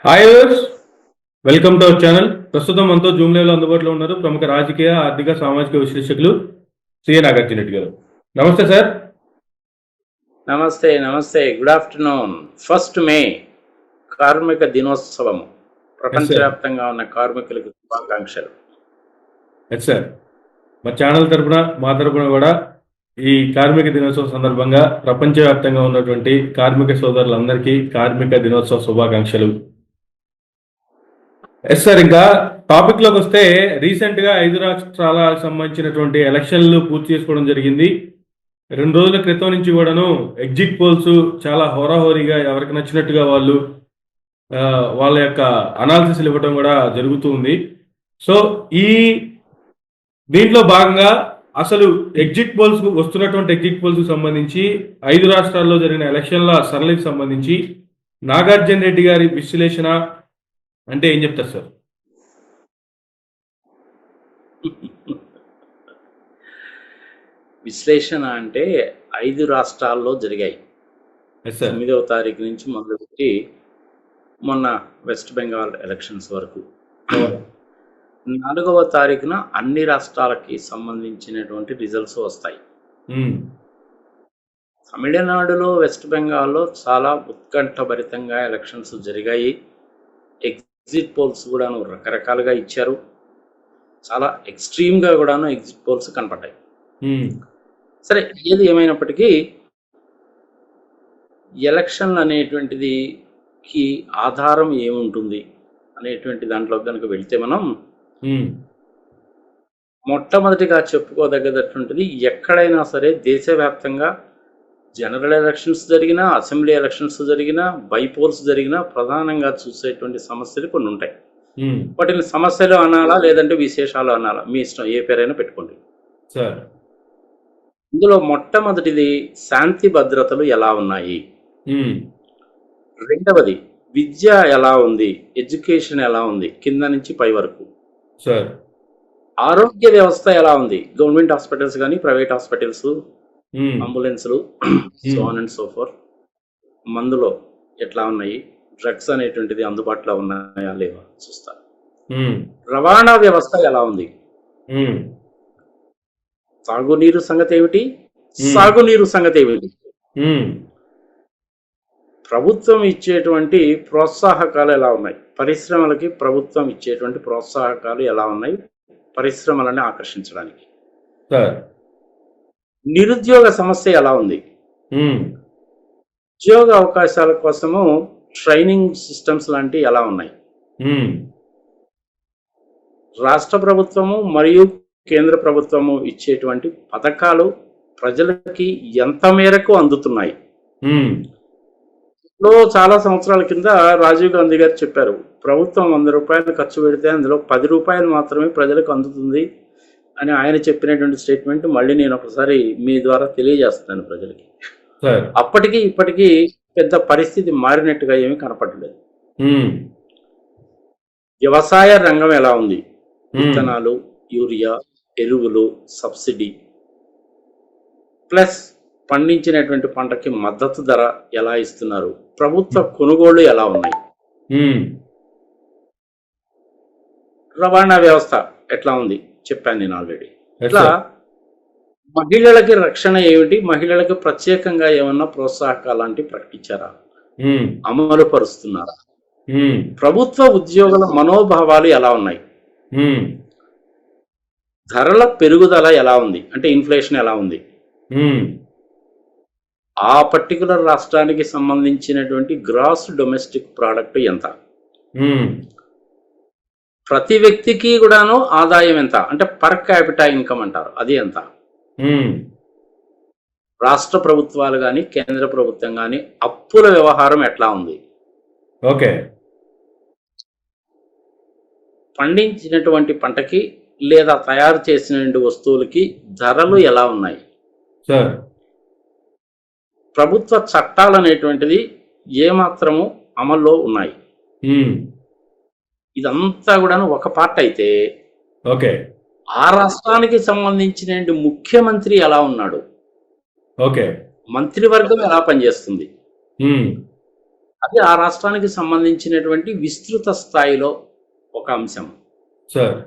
Hi viewers, welcome to our channel. ప్రస్తుతం మనతో Zoom live లో అందుబాటులో ఉన్నారు ప్రముఖ రాజకీయ, ఆర్థిక, సామాజిక విశ్లేషకులు సిఏ నాగార్జున రెడ్డి గారు. నమస్తే సార్. నమస్తే నమస్తే గుడ్ ఆఫ్టర్నూన్. 1 మే కార్మిక దినోత్సవం. ప్రపంచవ్యాప్తంగా ఉన్న కార్మికులకు శుభాకాంక్షలు. ఎస్ సార్, మా ఛానల్ తరపున, మా తరపున కూడా ఈ కార్మిక దినోత్సవం సందర్భంగా ప్రపంచవ్యాప్తంగా ఉన్నటువంటి కార్మిక సోదరులందరికీ కార్మిక దినోత్సవ శుభాకాంక్షలు. ఎస్ సార్, ఇంకా టాపిక్ లోకి వస్తే, రీసెంట్ గా 5 రాష్ట్రాలకు సంబంధించినటువంటి ఎలక్షన్లు పూర్తి చేసుకోవడం జరిగింది. 2 రోజుల క్రితం నుంచి కూడాను ఎగ్జిట్ పోల్స్ చాలా హోరాహోరీగా ఎవరికి నచ్చినట్టుగా వాళ్ళు వాళ్ళ యొక్క అనాలిసిస్ ఇవ్వడం కూడా జరుగుతూ ఉంది. సో దీంట్లో భాగంగా అసలు వస్తున్నటువంటి ఎగ్జిట్ పోల్స్ సంబంధించి 5 రాష్ట్రాల్లో జరిగిన ఎలక్షన్ల సరళికి సంబంధించి నాగార్జున రెడ్డి గారి విశ్లేషణ అంటే ఏం చెప్తారు సార్? విశ్లేషణ అంటే 5 రాష్ట్రాల్లో జరిగాయి. 9వ తారీఖు నుంచి మొదలుపెట్టి మొన్న వెస్ట్ బెంగాల్ ఎలక్షన్స్ వరకు 4వ తారీఖున అన్ని రాష్ట్రాలకి సంబంధించినటువంటి రిజల్ట్స్ వస్తాయి. తమిళనాడులో, వెస్ట్ బెంగాల్లో చాలా ఉత్కంఠభరితంగా ఎలక్షన్స్ జరిగాయి. ఎగ్జిట్ పోల్స్ కూడాను రకరకాలుగా ఇచ్చారు. చాలా ఎక్స్ట్రీమ్గా కూడాను ఎగ్జిట్ పోల్స్ కనపడ్డాయి. సరే, ఏది ఏమైనప్పటికీ ఎలక్షన్లు అనేటువంటిదికి ఆధారం ఏముంటుంది అనేటువంటి దాంట్లో కనుక వెళితే మనం మొట్టమొదటిగా చెప్పుకోదగ్గటువంటిది, ఎక్కడైనా సరే దేశవ్యాప్తంగా జనరల్ ఎలక్షన్స్ జరిగినా, అసెంబ్లీ ఎలక్షన్స్ జరిగినా, బైపోల్స్ జరిగినా ప్రధానంగా చూసేటువంటి సమస్యలు కొన్ని ఉంటాయి. వాటిని సమస్యలు అనాలా లేదంటే విశేషాలు అనాలా, మీ ఇష్టం, ఏ పేరైనా పెట్టుకోండి. ఇందులో మొట్టమొదటిది శాంతి భద్రతలు ఎలా ఉన్నాయి. రెండవది విద్య ఎలా ఉంది, ఎడ్యుకేషన్ ఎలా ఉంది కింద నుంచి పై వరకు. ఆరోగ్య వ్యవస్థ ఎలా ఉంది, గవర్నమెంట్ హాస్పిటల్స్ కానీ, ప్రైవేట్ హాస్పిటల్స్, అంబులెన్స్లు, so on and so forth. మందులో ఎట్లా ఉన్నాయి, డ్రగ్స్ అనేటువంటిది అందుబాటులో ఉన్నాయా లేవా చూస్తారు. రవాణా వ్యవస్థ ఎలా ఉంది, తాగునీరు సంగతి ఏమిటి, సాగునీరు సంగతి ఏమిటి, ప్రభుత్వం ఇచ్చేటువంటి ప్రోత్సాహకాలు ఎలా ఉన్నాయి, పరిశ్రమలకి ప్రభుత్వం ఇచ్చేటువంటి ప్రోత్సాహకాలు ఎలా ఉన్నాయి పరిశ్రమలని ఆకర్షించడానికి. నిరుద్యోగ సమస్య ఎలా ఉంది, ఉద్యోగ అవకాశాల కోసము ట్రైనింగ్ సిస్టమ్స్ లాంటివి ఎలా ఉన్నాయి, రాష్ట్ర ప్రభుత్వము మరియు కేంద్ర ప్రభుత్వము ఇచ్చేటువంటి పథకాలు ప్రజలకి ఎంత మేరకు అందుతున్నాయి. చాలా సంవత్సరాల కింద రాజీవ్ గాంధీ గారు చెప్పారు, ప్రభుత్వం 100 రూపాయలు ఖర్చు పెడితే అందులో 10 రూపాయలు మాత్రమే ప్రజలకు అందుతుంది అని ఆయన చెప్పినటువంటి స్టేట్మెంట్ మళ్ళీ నేను ఒకసారి మీ ద్వారా తెలియజేస్తున్నాను ప్రజలకి. అప్పటికి ఇప్పటికీ పెద్ద పరిస్థితి మారినట్టుగా ఏమీ కనపడలేదు. వ్యవసాయ రంగం ఎలా ఉంది, విత్తనాలు, యూరియా, ఎరువులు, సబ్సిడీ, ప్లస్ పండించినటువంటి పంటకి మద్దతు ధర ఎలా ఇస్తున్నారు, ప్రభుత్వ కొనుగోళ్లు ఎలా ఉన్నాయి, రవాణా వ్యవస్థ ఎట్లా ఉంది చెప్పాను నేను ఆల్రెడీ. ఇట్లా మహిళలకి రక్షణ ఏమిటి, మహిళలకు ప్రత్యేకంగా ఏమన్నా ప్రోత్సాహకాలు లాంటివి ప్రకటించారా, అమలు పరుస్తున్నారా, ప్రభుత్వ ఉద్యోగుల మనోభావాలు ఎలా ఉన్నాయి, ధరల పెరుగుదల ఎలా ఉంది, అంటే ఇన్ఫ్లేషన్ ఎలా ఉంది, ఆ పర్టికులర్ రాష్ట్రానికి సంబంధించినటువంటి గ్రాస్ డొమెస్టిక్ ప్రోడక్ట్ ఎంత, ప్రతి వ్యక్తికి కూడాను ఆదాయం ఎంత, అంటే పర్ క్యాపిటా ఇన్కమ్ అంటారు, అది ఎంత, రాష్ట్ర ప్రభుత్వాలు కానీ కేంద్ర ప్రభుత్వం కానీ అప్పుల వ్యవహారం ఎట్లా ఉంది, పండించినటువంటి పంటకి లేదా తయారు చేసినటువంటి వస్తువులకి ధరలు ఎలా ఉన్నాయి, ప్రభుత్వ చట్టాలు అనేటువంటిది ఏమాత్రము అమల్లో ఉన్నాయి. ఇదంతా కూడా ఒక పార్ట్ అయితే, ఆ రాష్ట్రానికి సంబంధించిన ముఖ్యమంత్రి ఎలా ఉన్నాడు, మంత్రివర్గం ఎలా పనిచేస్తుంది, అది ఆ రాష్ట్రానికి సంబంధించినటువంటి విస్తృత స్థాయిలో ఒక అంశం. సార్.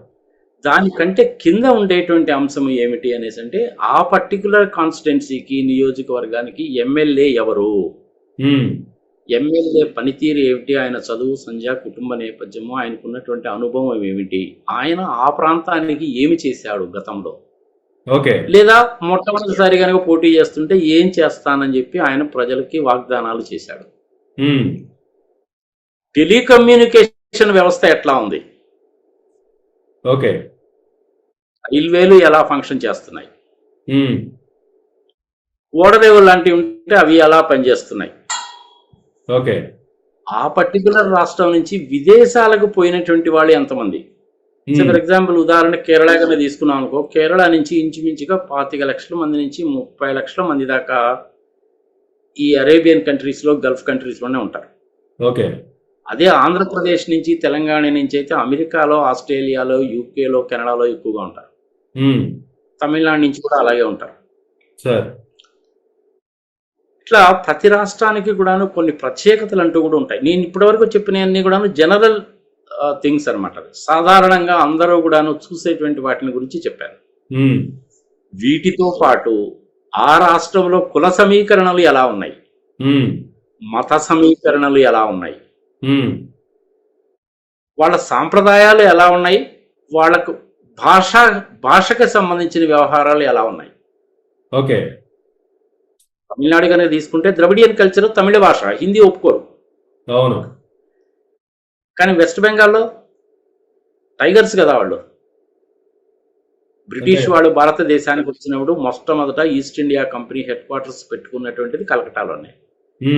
దానికంటే కింద ఉండేటువంటి అంశం ఏమిటి అనేసి అంటే ఆ పర్టికులర్ కాన్స్టిట్యున్సీకి నియోజకవర్గానికి ఎమ్మెల్యే ఎవరు, ఎమ్మెల్యే పనితీరు ఏమిటి, ఆయన చదువు సంధ్య కుటుంబ నేపథ్యము, ఆయనకున్నటువంటి అనుభవం ఏమిటి, ఆయన ఆ ప్రాంతానికి ఏమి చేశాడు గతంలో, ఓకే. లేదా మొట్టమొదటిసారి కనుక పోటీ చేస్తుంటే ఏం చేస్తానని చెప్పి ఆయన ప్రజలకి వాగ్దానాలు చేశాడు. టెలికమ్యూనికేషన్ వ్యవస్థ ఎట్లా ఉంది, ఓకే. రైల్వేలు ఎలా ఫంక్షన్ చేస్తున్నాయి, ఓడరేవులు లాంటివి ఉంటే అవి ఎలా పనిచేస్తున్నాయి, ఓకే. ఆ పర్టికులర్ రాష్ట్రం నుంచి విదేశాలకు పోయినటువంటి వాళ్ళు ఎంతమంది. ఫర్ ఎగ్జాంపుల్ ఉదాహరణ కేరళ కన్నా తీసుకున్నాం అనుకో, కేరళ నుంచి ఇంచుమించుగా 25 లక్షల మంది నుంచి 30 లక్షల మంది దాకా ఈ అరేబియన్ కంట్రీస్లో గల్ఫ్ కంట్రీస్లోనే ఉంటారు. ఓకే. అదే ఆంధ్రప్రదేశ్ నుంచి తెలంగాణ నుంచి అయితే అమెరికాలో, ఆస్ట్రేలియాలో, యూకేలో, కెనడాలో ఎక్కువగా ఉంటారు. తమిళనాడు నుంచి కూడా అలాగే ఉంటారు. సార్. ఇట్లా ప్రతి రాష్ట్రానికి కూడాను కొన్ని ప్రత్యేకతలు అంటూ కూడా ఉంటాయి. నేను ఇప్పటివరకు చెప్పినవన్నీ కూడాను జనరల్ థింగ్స్ అనమాట. సాధారణంగా అందరూ కూడాను చూసేటువంటి వాటిని గురించి చెప్పాను. వీటితో పాటు ఆ రాష్ట్రంలో కుల సమీకరణలు ఎలా ఉన్నాయి, మత సమీకరణలు ఎలా ఉన్నాయి, వాళ్ళ సాంప్రదాయాలు ఎలా ఉన్నాయి, వాళ్ళకు భాషకు సంబంధించిన వ్యవహారాలు ఎలా ఉన్నాయి. ఓకే. తమిళనాడు కనుక తీసుకుంటే ద్రవిడియన్ కల్చర్, తమిళ భాష, హిందీ ఒప్పుకోరు. అవును. కానీ వెస్ట్ బెంగాల్లో టైగర్స్ కదా వాళ్ళు. బ్రిటిష్ వాళ్ళు భారతదేశానికి వచ్చినప్పుడు మొట్టమొదట East India Company headquarters పెట్టుకున్నటువంటిది కలకటాలోనే.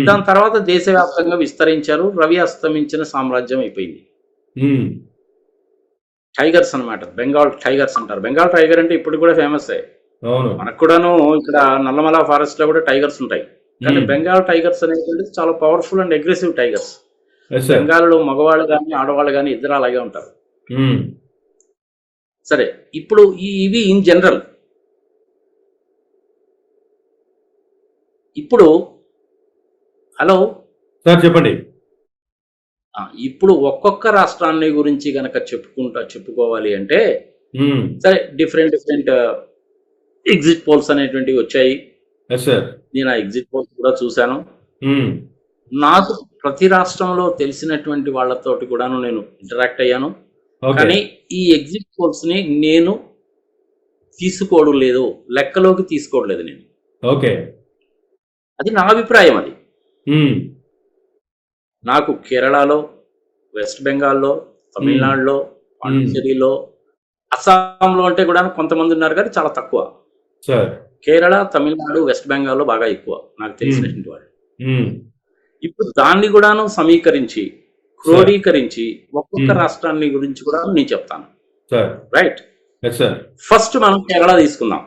దాని తర్వాత దేశవ్యాప్తంగా విస్తరించారు. రవి అస్తమించిన సామ్రాజ్యం అయిపోయింది. టైగర్స్ అన్నమాట, బెంగాల్ టైగర్స్ అంటారు. బెంగాల్ టైగర్ అంటే ఇప్పుడు కూడా ఫేమస్. మనకు కూడాను ఇక్కడ నల్లమల ఫారెస్ట్ లో కూడా టైగర్స్ ఉంటాయి. కానీ బెంగాల్ టైగర్స్ అనేటువంటి చాలా పవర్ఫుల్ అండ్ అగ్రెసివ్ టైగర్స్. బెంగాల్లో మగవాళ్ళు కానీ ఆడవాళ్ళు కానీ ఇద్దరు అలాగే ఉంటారు. సరే, ఇప్పుడు ఇవి ఇన్ జనరల్. ఇప్పుడు హలో సార్ చెప్పండి. ఇప్పుడు ఒక్కొక్క రాష్ట్రాన్ని గురించి గనక చెప్పుకోవాలి అంటే సరే, డిఫరెంట్ ఎగ్జిట్ పోల్స్ అనేటువంటివి వచ్చాయి. నేను ఆ ఎగ్జిట్ పోల్స్ కూడా చూశాను. నాకు ప్రతి రాష్ట్రంలో తెలిసినటువంటి వాళ్ళతోటి కూడాను నేను ఇంటరాక్ట్ అయ్యాను. కానీ ఈ ఎగ్జిట్ పోల్స్ ని నేను తీసుకోవడం లేదు, లెక్కలోకి తీసుకోవడం లేదు నేను. అది నా అభిప్రాయం. అది నాకు కేరళలో, వెస్ట్ బెంగాల్లో, తమిళనాడులో, పాండిచేరిలో, అస్సాంలో అంటే కూడా కొంతమంది ఉన్నారు కానీ చాలా తక్కువ. కేరళ, తమిళనాడు, వెస్ట్ బెంగాల్లో బాగా ఎక్కువ నాకు తెలిసినటువంటి వాళ్ళు. ఇప్పుడు దాన్ని కూడాను సమీకరించి క్రోడీకరించి ఒక్కొక్క రాష్ట్రాన్ని గురించి కూడా నేను చెప్తాను. రైట్. ఫస్ట్ మనం కేరళ తీసుకుందాం.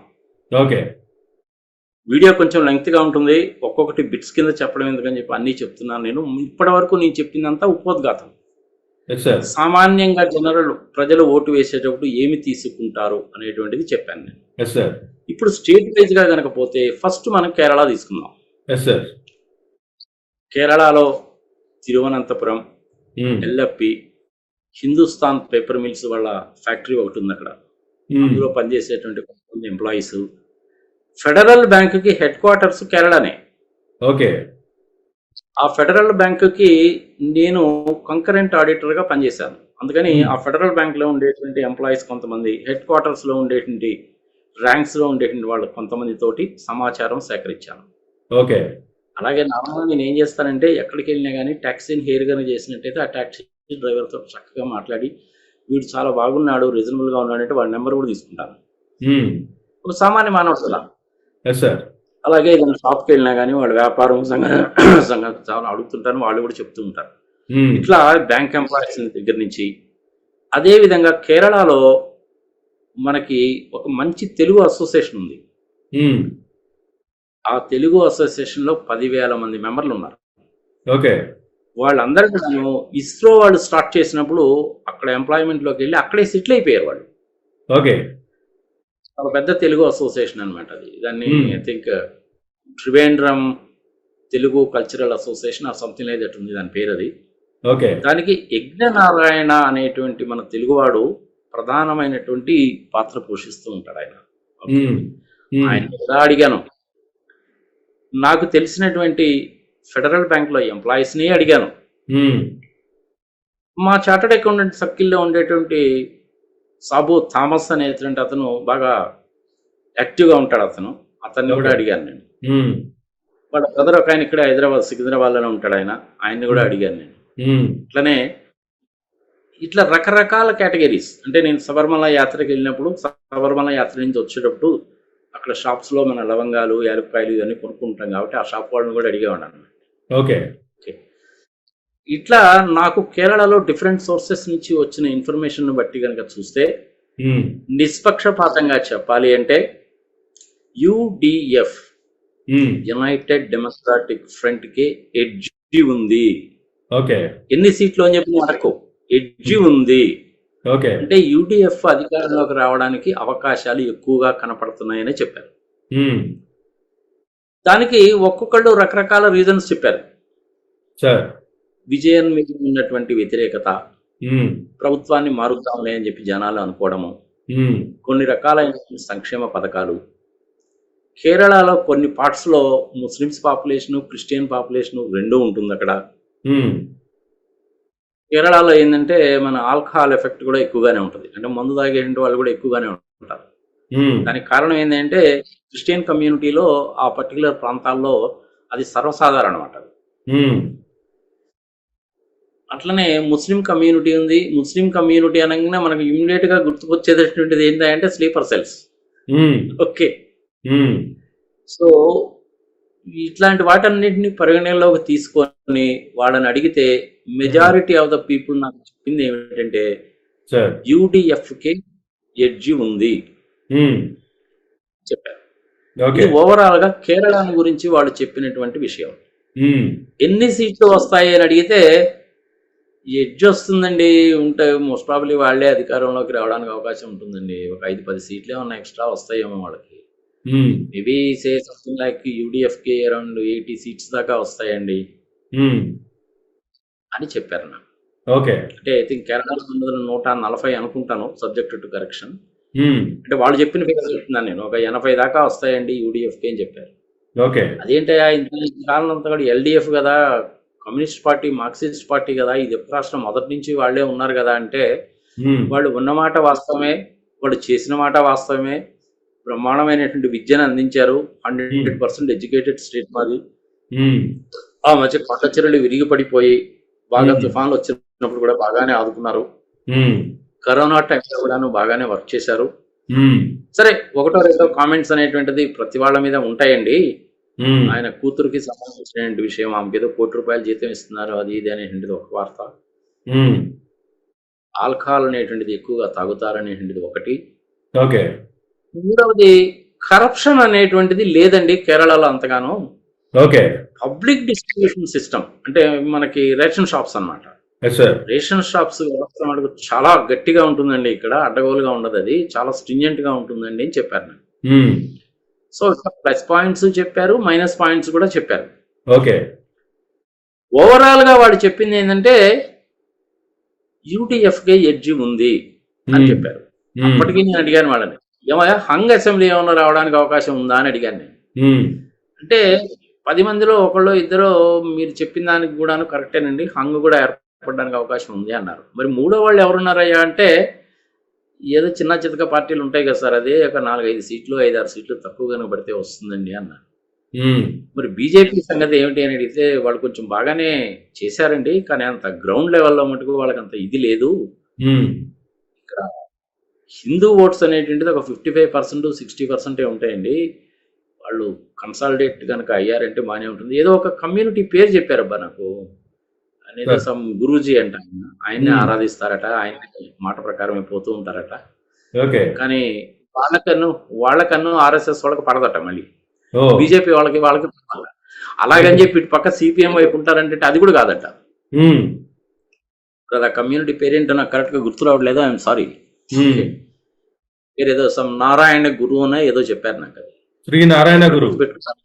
వీడియో కొంచెం లెంగ్త్గా ఉంటుంది, ఒక్కొక్కటి బిట్స్ కింద చెప్పడం ఎందుకని చెప్పి అన్నీ చెప్తున్నాను. నేను ఇప్పటి వరకు నేను చెప్పిందంతా ఉపోద్ఘాతం. సామాన్యంగా జనరల్ ప్రజలు ఓటు వేసేటప్పుడు ఏమి తీసుకుంటారు అనేటువంటిది చెప్పాను నేను. ఇప్పుడు స్టేట్ వైజ్ గా కనుక పోతే ఫస్ట్ మనం కేరళ తీసుకుందాం. కేరళలో Thiruvananthapuram, LFP, Hindustan paper mills వాళ్ళ ఫ్యాక్టరీ ఒకటి ఉంది అక్కడ. అందులో పనిచేసేటువంటి కొంతమంది ఎంప్లాయీస్. ఫెడరల్ బ్యాంకుకి హెడ్ క్వార్టర్స్ కేరళనే. ఆ ఫెడరల్ బ్యాంకుకి నేను కంకరెంట్ ఆడిటర్గా పనిచేశాను. అందుకని ఆ ఫెడరల్ బ్యాంక్లో ఉండేటువంటి ఎంప్లాయీస్ కొంతమంది, హెడ్ క్వార్టర్స్లో ఉండేటువంటి ర్యాంక్స్లో ఉండేటువంటి వాళ్ళు కొంతమంది తోటి సమాచారం సేకరించాను. అలాగే నార్మల్గా నేను ఏం చేస్తానంటే ఎక్కడికి వెళ్ళినా కానీ ట్యాక్సీని హెయిర్గానే చేసినట్టయితే ఆ ట్యాక్సీ డ్రైవర్తో చక్కగా మాట్లాడి వీడు చాలా బాగున్నాడు, రీజనబుల్గా ఉన్నాడు అంటే వాడి నెంబర్ కూడా తీసుకుంటాను. ఒక సామాన్య మానవుడు కదా. అలాగే ఏదైనా షాప్కి వెళ్ళినా కానీ వాళ్ళ వ్యాపారం సంగతి చాలా అడుగుతుంటాను, వాళ్ళు కూడా చెప్తూ ఉంటారు. ఇట్లా బ్యాంక్ ఎంప్లాయీస్ దగ్గర నుంచి. అదేవిధంగా కేరళలో మనకి ఒక మంచి తెలుగు అసోసియేషన్ ఉంది. ఆ తెలుగు అసోసియేషన్లో 10,000 మంది మెంబర్లు ఉన్నారు. వాళ్ళందరికీ నేను ఇస్రో వాళ్ళు స్టార్ట్ చేసినప్పుడు అక్కడ ఎంప్లాయ్మెంట్లోకి వెళ్ళి అక్కడే సెటిల్ అయిపోయారు వాళ్ళు. ఒక పెద్ద తెలుగు అసోసియేషన్ అనమాట అది. దాన్ని I think Trivandrum Telugu cultural association are something like that ఉంది దాని పేరు అది. ఓకే. దానికి యజ్ఞనారాయణ అనేటువంటి మన తెలుగువాడు ప్రధానమైనటువంటి పాత్ర పోషిస్తూ ఉంటాడు ఆయన. ఉమ్, ఉమ్, ఆయన ఎలా అడిగాను, నాకు తెలిసినటువంటి ఫెడరల్ బ్యాంక్లో ఎంప్లాయీస్ని అడిగాను, ఉమ్, మా చార్టర్డ్ అకౌంటెంట్ సర్కిల్లో ఉండేటువంటి సాబు థామస్ అనేటువంటి అతను బాగా యాక్టివ్గా ఉంటాడు, అతన్ని కూడా Okay. అడిగాను నేను. ఉమ్, వాళ్ళ బ్రదర్ ఒక ఆయన ఇక్కడ సికింద్రాబాద్లోనే ఉంటాడు, ఆయన్ని కూడా అడిగాను నేను. ఉమ్, ఇట్లనే ఇట్లా రకరకాల కేటగిరీస్, అంటే నేను శబరిమల యాత్రకి వెళ్ళినప్పుడు శబరిమల యాత్ర నుంచి వచ్చేటప్పుడు అక్కడ షాప్స్లో మన లవంగాలు యాలక్కాయలు ఇవన్నీ కొనుక్కుంటాం కాబట్టి ఆ షాప్ వాళ్ళని కూడా అడిగేవాడు అన్నమాట. ఓకే. ఓకే, ఇట్లా నాకు కేరళలో డిఫరెంట్ సోర్సెస్ నుంచి వచ్చిన ఇన్ఫర్మేషన్ బట్టి కనుక చూస్తే ఉమ్, నిష్పక్షపాతంగా చెప్పాలి అంటే యుడిఎఫ్ ఉమ్, యునైటెడ్ డెమోక్రాటిక్ ఫ్రంట్ కి ఎడ్జి ఉంది. ఓకే. ఎన్ని సీట్లు అని చెప్పి మనకు ఎడ్జి ఉంది ఓకే. అంటే యుడిఎఫ్ అధికారంలోకి రావడానికి అవకాశాలు ఎక్కువగా కనపడుతున్నాయని చెప్పారు. ఉమ్, దానికి ఒక్కొక్కళ్ళు రకరకాల రీజన్స్ చెప్పారు. సార్. విజయన్ మీద ఉన్నటువంటి వ్యతిరేకత, ఉమ్, ప్రభుత్వాన్ని మారుద్దాంలే అని చెప్పి జనాలు అనుకోవడము, ఉమ్, కొన్ని రకాలైన సంక్షేమ పథకాలు, కేరళలో కొన్ని పార్ట్స్లో ముస్లిమ్స్ పాపులేషను క్రిస్టియన్ పాపులేషను రెండూ ఉంటుంది అక్కడ. ఉమ్, కేరళలో ఏంటంటే మన ఆల్కహాల్ ఎఫెక్ట్ కూడా ఎక్కువగానే ఉంటుంది, అంటే మందు తాగే వాళ్ళు కూడా ఎక్కువగానే ఉంటారు. ఉమ్, దానికి కారణం ఏంటంటే క్రిస్టియన్ కమ్యూనిటీలో ఆ పర్టికులర్ ప్రాంతాల్లో అది సర్వసాధారణం అన్నమాట. ఉమ్, అట్లనే ముస్లిం కమ్యూనిటీ ఉంది. ముస్లిం కమ్యూనిటీ అనగానే మనకు ఇమ్మీడియట్ గా గుర్తుకొచ్చేటటువంటిది ఏంటంటే స్లీపర్ సెల్స్. ఉమ్, ఓకే, ఉమ్, సో ఇట్లాంటి వాటన్నిటిని పరిగణనలోకి తీసుకొని వాళ్ళని అడిగితే మెజారిటీ ఆఫ్ ద పీపుల్ నాకు చెప్పింది ఏమిటంటే సార్. యూడిఎఫ్ కి ఎడ్జి ఉంది ఉమ్, చెప్పారు. ఓకే. ఇది ఓవరాల్ గా కేరళ గురించి వాళ్ళు చెప్పినటువంటి విషయం. ఉమ్, ఎన్ని సీట్లు వస్తాయి అని అడిగితే ఎడ్జ్ వస్తుందండి, ఉంటే మోస్ట్ ప్రాబ్లీ వాళ్ళే అధికారంలోకి రావడానికి అవకాశం ఉంటుందండి. ఒక 5-10 సీట్లే ఏమన్నా ఎక్స్ట్రా వస్తాయేమో వాళ్ళకి. Um, maybe say something like UDF కి అరౌండ్ 80 సీట్స్ దాకా వస్తాయండి ఉమ్, అని చెప్పారు నాకు. ఓకే. అంటే ఐ థింక్ కేరళలో 140 అనుకుంటాను, సబ్జెక్ట్ టు కరెక్షన్. ఉమ్, అంటే వాళ్ళు చెప్పిన ఫిగర్ చెప్తున్నాను నేను, ఒక 80 దాకా వస్తాయండి యూడిఎఫ్ కి అని చెప్పారు. ఓకే. అదేంటయ్యా ఇంత కాలం అంతా కూడా ఎల్డిఎఫ్ కదా, కమ్యూనిస్ట్ పార్టీ మార్క్సిస్ట్ పార్టీ కదా, ఇది రాష్ట్రం మొదటి నుంచి వాళ్ళే ఉన్నారు కదా అంటే ఉమ్, వాళ్ళు ఉన్నమాట వాస్తవమే, వాళ్ళు చేసిన మాట వాస్తవమే, బ్రహ్మాండమైనటువంటి విద్యను అందించారు, 100% ఎడ్యుకేటెడ్ స్టేట్ మాది. ఉమ్, ఆ మధ్య కొండ చెరువులు విరిగి పడిపోయి బాగా Hmm. తుఫాన్లు వచ్చినప్పుడు కూడా బాగానే ఆదుకున్నారు. ఉమ్, కరోనా టైంలో కూడాను బాగానే వర్క్ చేశారు. ఉమ్, సరే, ఒకటో రెండో కామెంట్స్ అనేటువంటిది ప్రతి వాళ్ళ మీద ఉంటాయండి. ఉమ్, ఆయన కూతురుకి సంబంధించిన విషయం, ఆమెకి ఏదో ₹1 జీతం ఇస్తున్నారు అది ఇది అనేటువంటిది ఒక వార్త. ఉమ్, ఆల్కహాల్ అనేటువంటిది ఎక్కువగా తాగుతారనేటువంటిది ఒకటి. ఓకే. మూడవది కరప్షన్ అనేటువంటిది లేదండి కేరళలో అంతగానో. ఓకే. పబ్లిక్ డిస్ట్రిబ్యూషన్ సిస్టమ్ అంటే మనకి రేషన్ షాప్స్ అన్నమాట. Yes sir. రేషన్ షాప్స్ వ్యవస్థ మనకు చాలా గట్టిగా ఉంటుందండి, ఇక్కడ అడ్డగోలుగా ఉండదు, అది చాలా స్ట్రింజెంట్ గా ఉంటుందండి అని చెప్పారు నాకు. ఉమ్, సో ప్లస్ పాయింట్స్ చెప్పారు, మైనస్ పాయింట్స్ కూడా చెప్పారు. ఓకే. ఓవరాల్ గా వాడు చెప్పింది ఏంటంటే యూటీఎఫ్ కి ఎడ్జి ఉంది అని ఉమ్, చెప్పారు. ఉమ్, అప్పటికి నేను అడిగాను వాళ్ళని, ఏమయ్యా హంగ్ అసెంబ్లీ ఏమన్నా రావడానికి అవకాశం ఉందా అని అడిగాను నేను. ఉమ్, అంటే 10 మందిలో ఒకళ్ళు ఇద్దరు మీరు చెప్పిన దానికి కూడాను కరెక్టేనండి, హంగ్ కూడా ఏర్పడడానికి అవకాశం ఉంది అన్నారు. మరి మూడో వాళ్ళు ఎవరున్నారయ్యా అంటే ఏదో చిన్న చితక పార్టీలు ఉంటాయి కదా సార్, అదే ఒక 4-5 సీట్లు 5-6 సీట్లు తక్కువ కనబడితే వస్తుందండి అన్నారు. ఉమ్, మరి బీజేపీ సంగతి ఏమిటి అని అడిగితే వాళ్ళు కొంచెం బాగానే చేశారండి, కానీ అంత గ్రౌండ్ లెవెల్లో మటుకు వాళ్ళకి అంత ఇది లేదు. ఉమ్, ఇక్కడ హిందూ ఓట్స్ అనేటువంటిది ఒక 55% 60% ఉంటాయండి. వాళ్ళు కన్సాలిడేట్ కనుక అయ్యారంటే బాగానే ఉంటుంది. ఏదో ఒక కమ్యూనిటీ పేరు చెప్పారబ్బా నాకు, అనేది సమ్ గురూజీ అంట, ఆయన్ని ఆరాధిస్తారట, ఆయన మాట ప్రకారం పోతూ ఉంటారట. ఓకే. కానీ వాళ్ళకన్ను ఆర్ఎస్ఎస్ వాళ్ళకి పడదట, మళ్ళీ ఓ, బీజేపీ వాళ్ళకి పడాలి. అలాగని చెప్పి ఇటు పక్క సిపిఎం వైపు ఉంటారంటే అది కూడా కాదట. ఉమ్, కదా కమ్యూనిటీ పేరేంటో నాకు కరెక్ట్ గా గుర్తు రావట్లేదు, ఐఎమ్ సారీ. ఉమ్, పేరు ఏదో సమ్ నారాయణ గురు అనే ఏదో చెప్పారు నాకు, అది శ్రీ నారాయణ గురు. పెట్టుకుంటాను.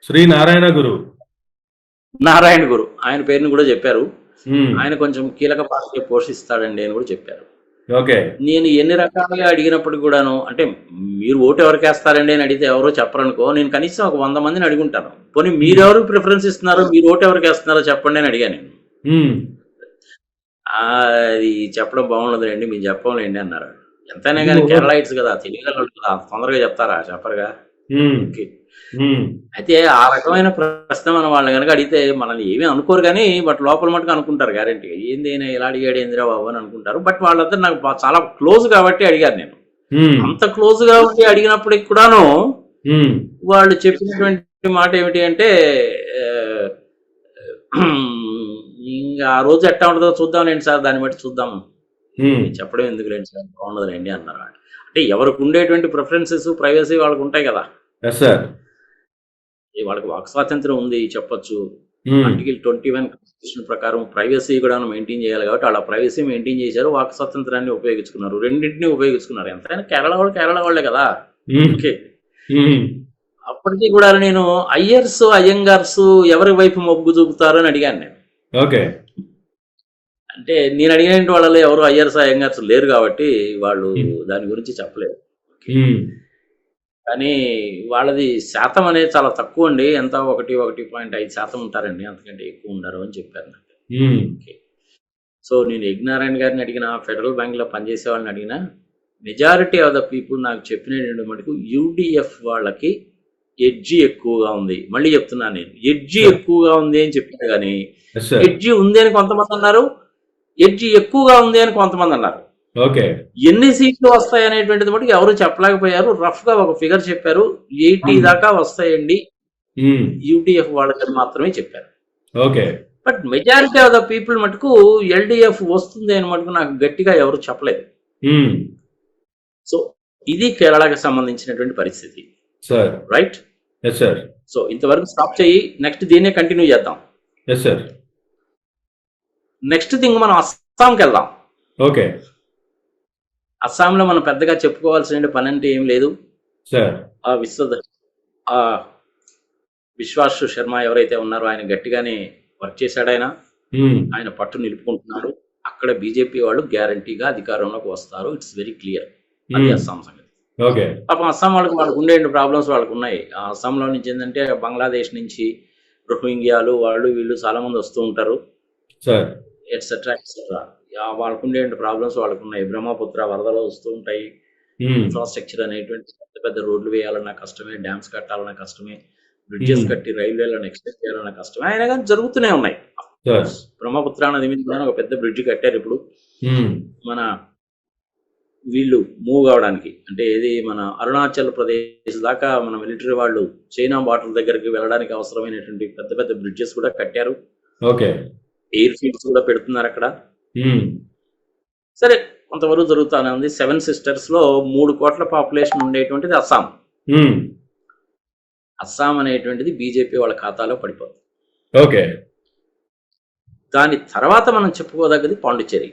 శ్రీ నారాయణ గురు. నారాయణ గురు ఆయన పేరుని కూడా చెప్పారు. ఉమ్, ఆయన కొంచెం కీలక పాత్ర పోషిస్తాడండి అని కూడా చెప్పారు. ఓకే. నేను ఎన్ని రకాలుగా అడిగినప్పటికి కూడాను, అంటే మీరు ఓటు ఎవరికి వేస్తారండి అని అడిగితే ఎవరో చెప్పరనుకో, నేను కనీసం ఒక 100 మందిని అడుగుంటాను. పోనీ మీరెవరు ప్రిఫరెన్స్ ఇస్తున్నారో, మీరు ఓటు ఎవరికి వేస్తున్నారో చెప్పండి అని అడిగాను నేను. ఉమ్, అది చెప్పడం బాగుండదులేండి, మీరు చెప్పంలేండి అన్నారు. ఎంతైనా కానీ కేరళైట్స్ కదా, తెలియగలరు కదా, అంత తొందరగా చెప్తారా? చెప్పరుగా. ఉమ్, ఓకే. ఉమ్, అయితే ఆ రకమైన ప్రశ్న మన వాళ్ళని కనుక అడిగితే మనల్ని ఏమీ అనుకోరు కానీ, బట్ లోపల మటుకు అనుకుంటారు గ్యారెంటీగా, ఏంది ఈయన ఇలా అడిగాడు ఏందిరా బాబు అని అనుకుంటారు. బట్ వాళ్ళందరూ నాకు చాలా క్లోజ్ కాబట్టి అడిగారు నేను. ఉమ్, అంత క్లోజ్ గా ఉండి అడిగినప్పటికి కూడాను ఉమ్, వాళ్ళు చెప్పినటువంటి మాట ఏమిటి అంటే, ఇంకా ఆ రోజు ఎట్టా ఉంటుందో చూద్దాంలేండి సార్, దాన్ని బట్టి చూద్దాము, ఉమ్, చెప్పడం ఎందుకులేండి సార్, బాగుండదులేండి అన్నారు. అంటే ఎవరికి ఉండేటువంటి ప్రిఫరెన్సెస్, ప్రైవసీ వాళ్ళకు ఉంటాయి కదా. Yes sir. వాళ్ళకి వాక్ స్వాతంత్రం ఉంది, చెప్పొచ్చు. ఉమ్, ఆర్టికల్ 21 కాన్స్టిట్యూషన్ ప్రకారం ప్రైవసీ కూడా మెయింటైన్ చేయాలి కాబట్టి అలా ప్రైవసీ మెయింటైన్ చేశారు, వాక్ స్వాతంత్రాన్ని ఉపయోగించుకున్నారు, రెండింటిని ఉపయోగించుకున్నారు. ఎంతైనా కేరళ వాళ్ళే కదా. ఉమ్, ఓకే. ఉమ్, అప్పటికీ కూడా నేను అయ్యర్స్, అయ్యంగార్స్ ఎవరి వైపు మొగ్గు చూపుతారు అని అడిగాను నేను. ఓకే. అంటే నేను అడిగిన వాళ్ళలో ఎవరు అయ్యర్స్, అయ్యంగార్స్ లేరు కాబట్టి వాళ్ళు దాని గురించి చెప్పలేదు. ఉమ్, కానీ వాళ్ళది శాతం అనేది చాలా తక్కువ అండి, ఎంత 1.5% ఉంటారండి, అంతకంటే ఎక్కువ ఉండరు అని చెప్పారు నాకు. ఉమ్, ఓకే. సో నేను యజ్ఞనారాయణ గారిని అడిగిన, ఫెడరల్ బ్యాంక్లో పనిచేసే వాళ్ళని అడిగిన, మెజారిటీ ఆఫ్ ద పీపుల్ నాకు చెప్పినటువంటి మటుకు యూడిఎఫ్ వాళ్ళకి ఎడ్జి ఎక్కువగా ఉంది. మళ్ళీ చెప్తున్నాను, నేను ఎడ్జి ఎక్కువగా ఉంది అని చెప్పాను కానీ ఎస్ సార్. ఎడ్జి ఉంది అని కొంతమంది అన్నారు, ఎడ్జి ఎక్కువగా ఉంది అని కొంతమంది అన్నారు. ఓకే. ఎన్ని సీట్లు వస్తాయి అనేటువంటిది మటుకు ఎవరు చెప్పలేకపోయారు. రఫ్ గా ఒక ఫిగర్ చెప్పారు, 80 దాకా వస్తాయండి ఉమ్, యూటీఎఫ్ వాళ్ళకి మాత్రమే చెప్పారు. Okay. But majority of the people మటుకు ఎల్డిఎఫ్ వస్తుంది అని మటుకు నాకు గట్టిగా ఎవరు చెప్పలేదు. ఉమ్, సో ఇది కేరళకి సంబంధించినటువంటి పరిస్థితి. Sir. Right. Yes sir. So ఇంతవరకు స్టాప్ చేయి, నెక్స్ట్ దీన్నే కంటిన్యూ చేద్దాం. Yes sir. నెక్స్ట్ థింగ్ మనం అస్సాంకి వెళ్దాం. ఓకే అస్సాంలో మనం పెద్దగా చెప్పుకోవాల్సిన పని అంటే ఏం లేదు సార్. ఆ విశ్వాస్ శర్మ ఎవరైతే ఉన్నారో ఆయన గట్టిగానే వర్క్ చేశాడు. ఆయన పట్టు నిలుపుకుంటున్నాడు. అక్కడ బీజేపీ వాళ్ళు గ్యారంటీగా అధికారంలోకి వస్తారు. It's very clear. అది అస్సాం సంగతి. ఓకే. పాపం అస్సాం వాళ్ళకు ఉండే ప్రాబ్లమ్స్ వాళ్ళకు ఉన్నాయి. ఆ అస్సాంలో నుంచి ఏంటంటే బంగ్లాదేశ్ నుంచి రోహింగ్యాలు వాళ్ళు వీళ్ళు చాలా మంది వస్తూ ఉంటారు, సార్. Etcetera etcetera. వాళ్ళకు ఉండే ప్రాబ్లమ్స్ వాళ్ళకు ఉన్నాయి. బ్రహ్మపుత్ర వరదలు వస్తూ ఉంటాయి. ఇన్ఫ్రాస్ట్రక్చర్ అనేటువంటి పెద్ద పెద్ద రోడ్లు వేయాలన్నా కష్టమే, డ్యామ్స్ కట్టాలన్నా కష్టమే, బ్రిడ్జెస్ కట్టి రైల్వేలను ఎక్స్టెండ్ చేయాలన్నా కష్టమే. అయినా కానీ జరుగుతూనే ఉన్నాయి. బ్రహ్మపుత్ర నది మీద ఒక పెద్ద బ్రిడ్జ్ కట్టారు ఇప్పుడు. మన వీళ్ళు మూవ్ కావడానికి, అంటే ఏది మన అరుణాచల్ ప్రదేశ్ దాకా మన మిలిటరీ వాళ్ళు చైనా బార్డర్ దగ్గరికి వెళ్ళడానికి అవసరమైనటువంటి పెద్ద పెద్ద బ్రిడ్జెస్ కూడా కట్టారు. ఓకే. ఎయిర్ ఫీల్డ్స్ కూడా పెడుతున్నారు అక్కడ. సరే, కొంతవరకు జరుగుతానే ఉంది. 7 సిస్టర్స్ లో 3 కోట్ల పాపులేషన్ ఉండేటువంటిది అస్సాం. అస్సాం అనేటువంటిది బీజేపీ వాళ్ళ ఖాతాలో పడిపోతుంది. ఓకే. దాని తర్వాత మనం చెప్పుకోదగ్గది పాండిచ్చేరి.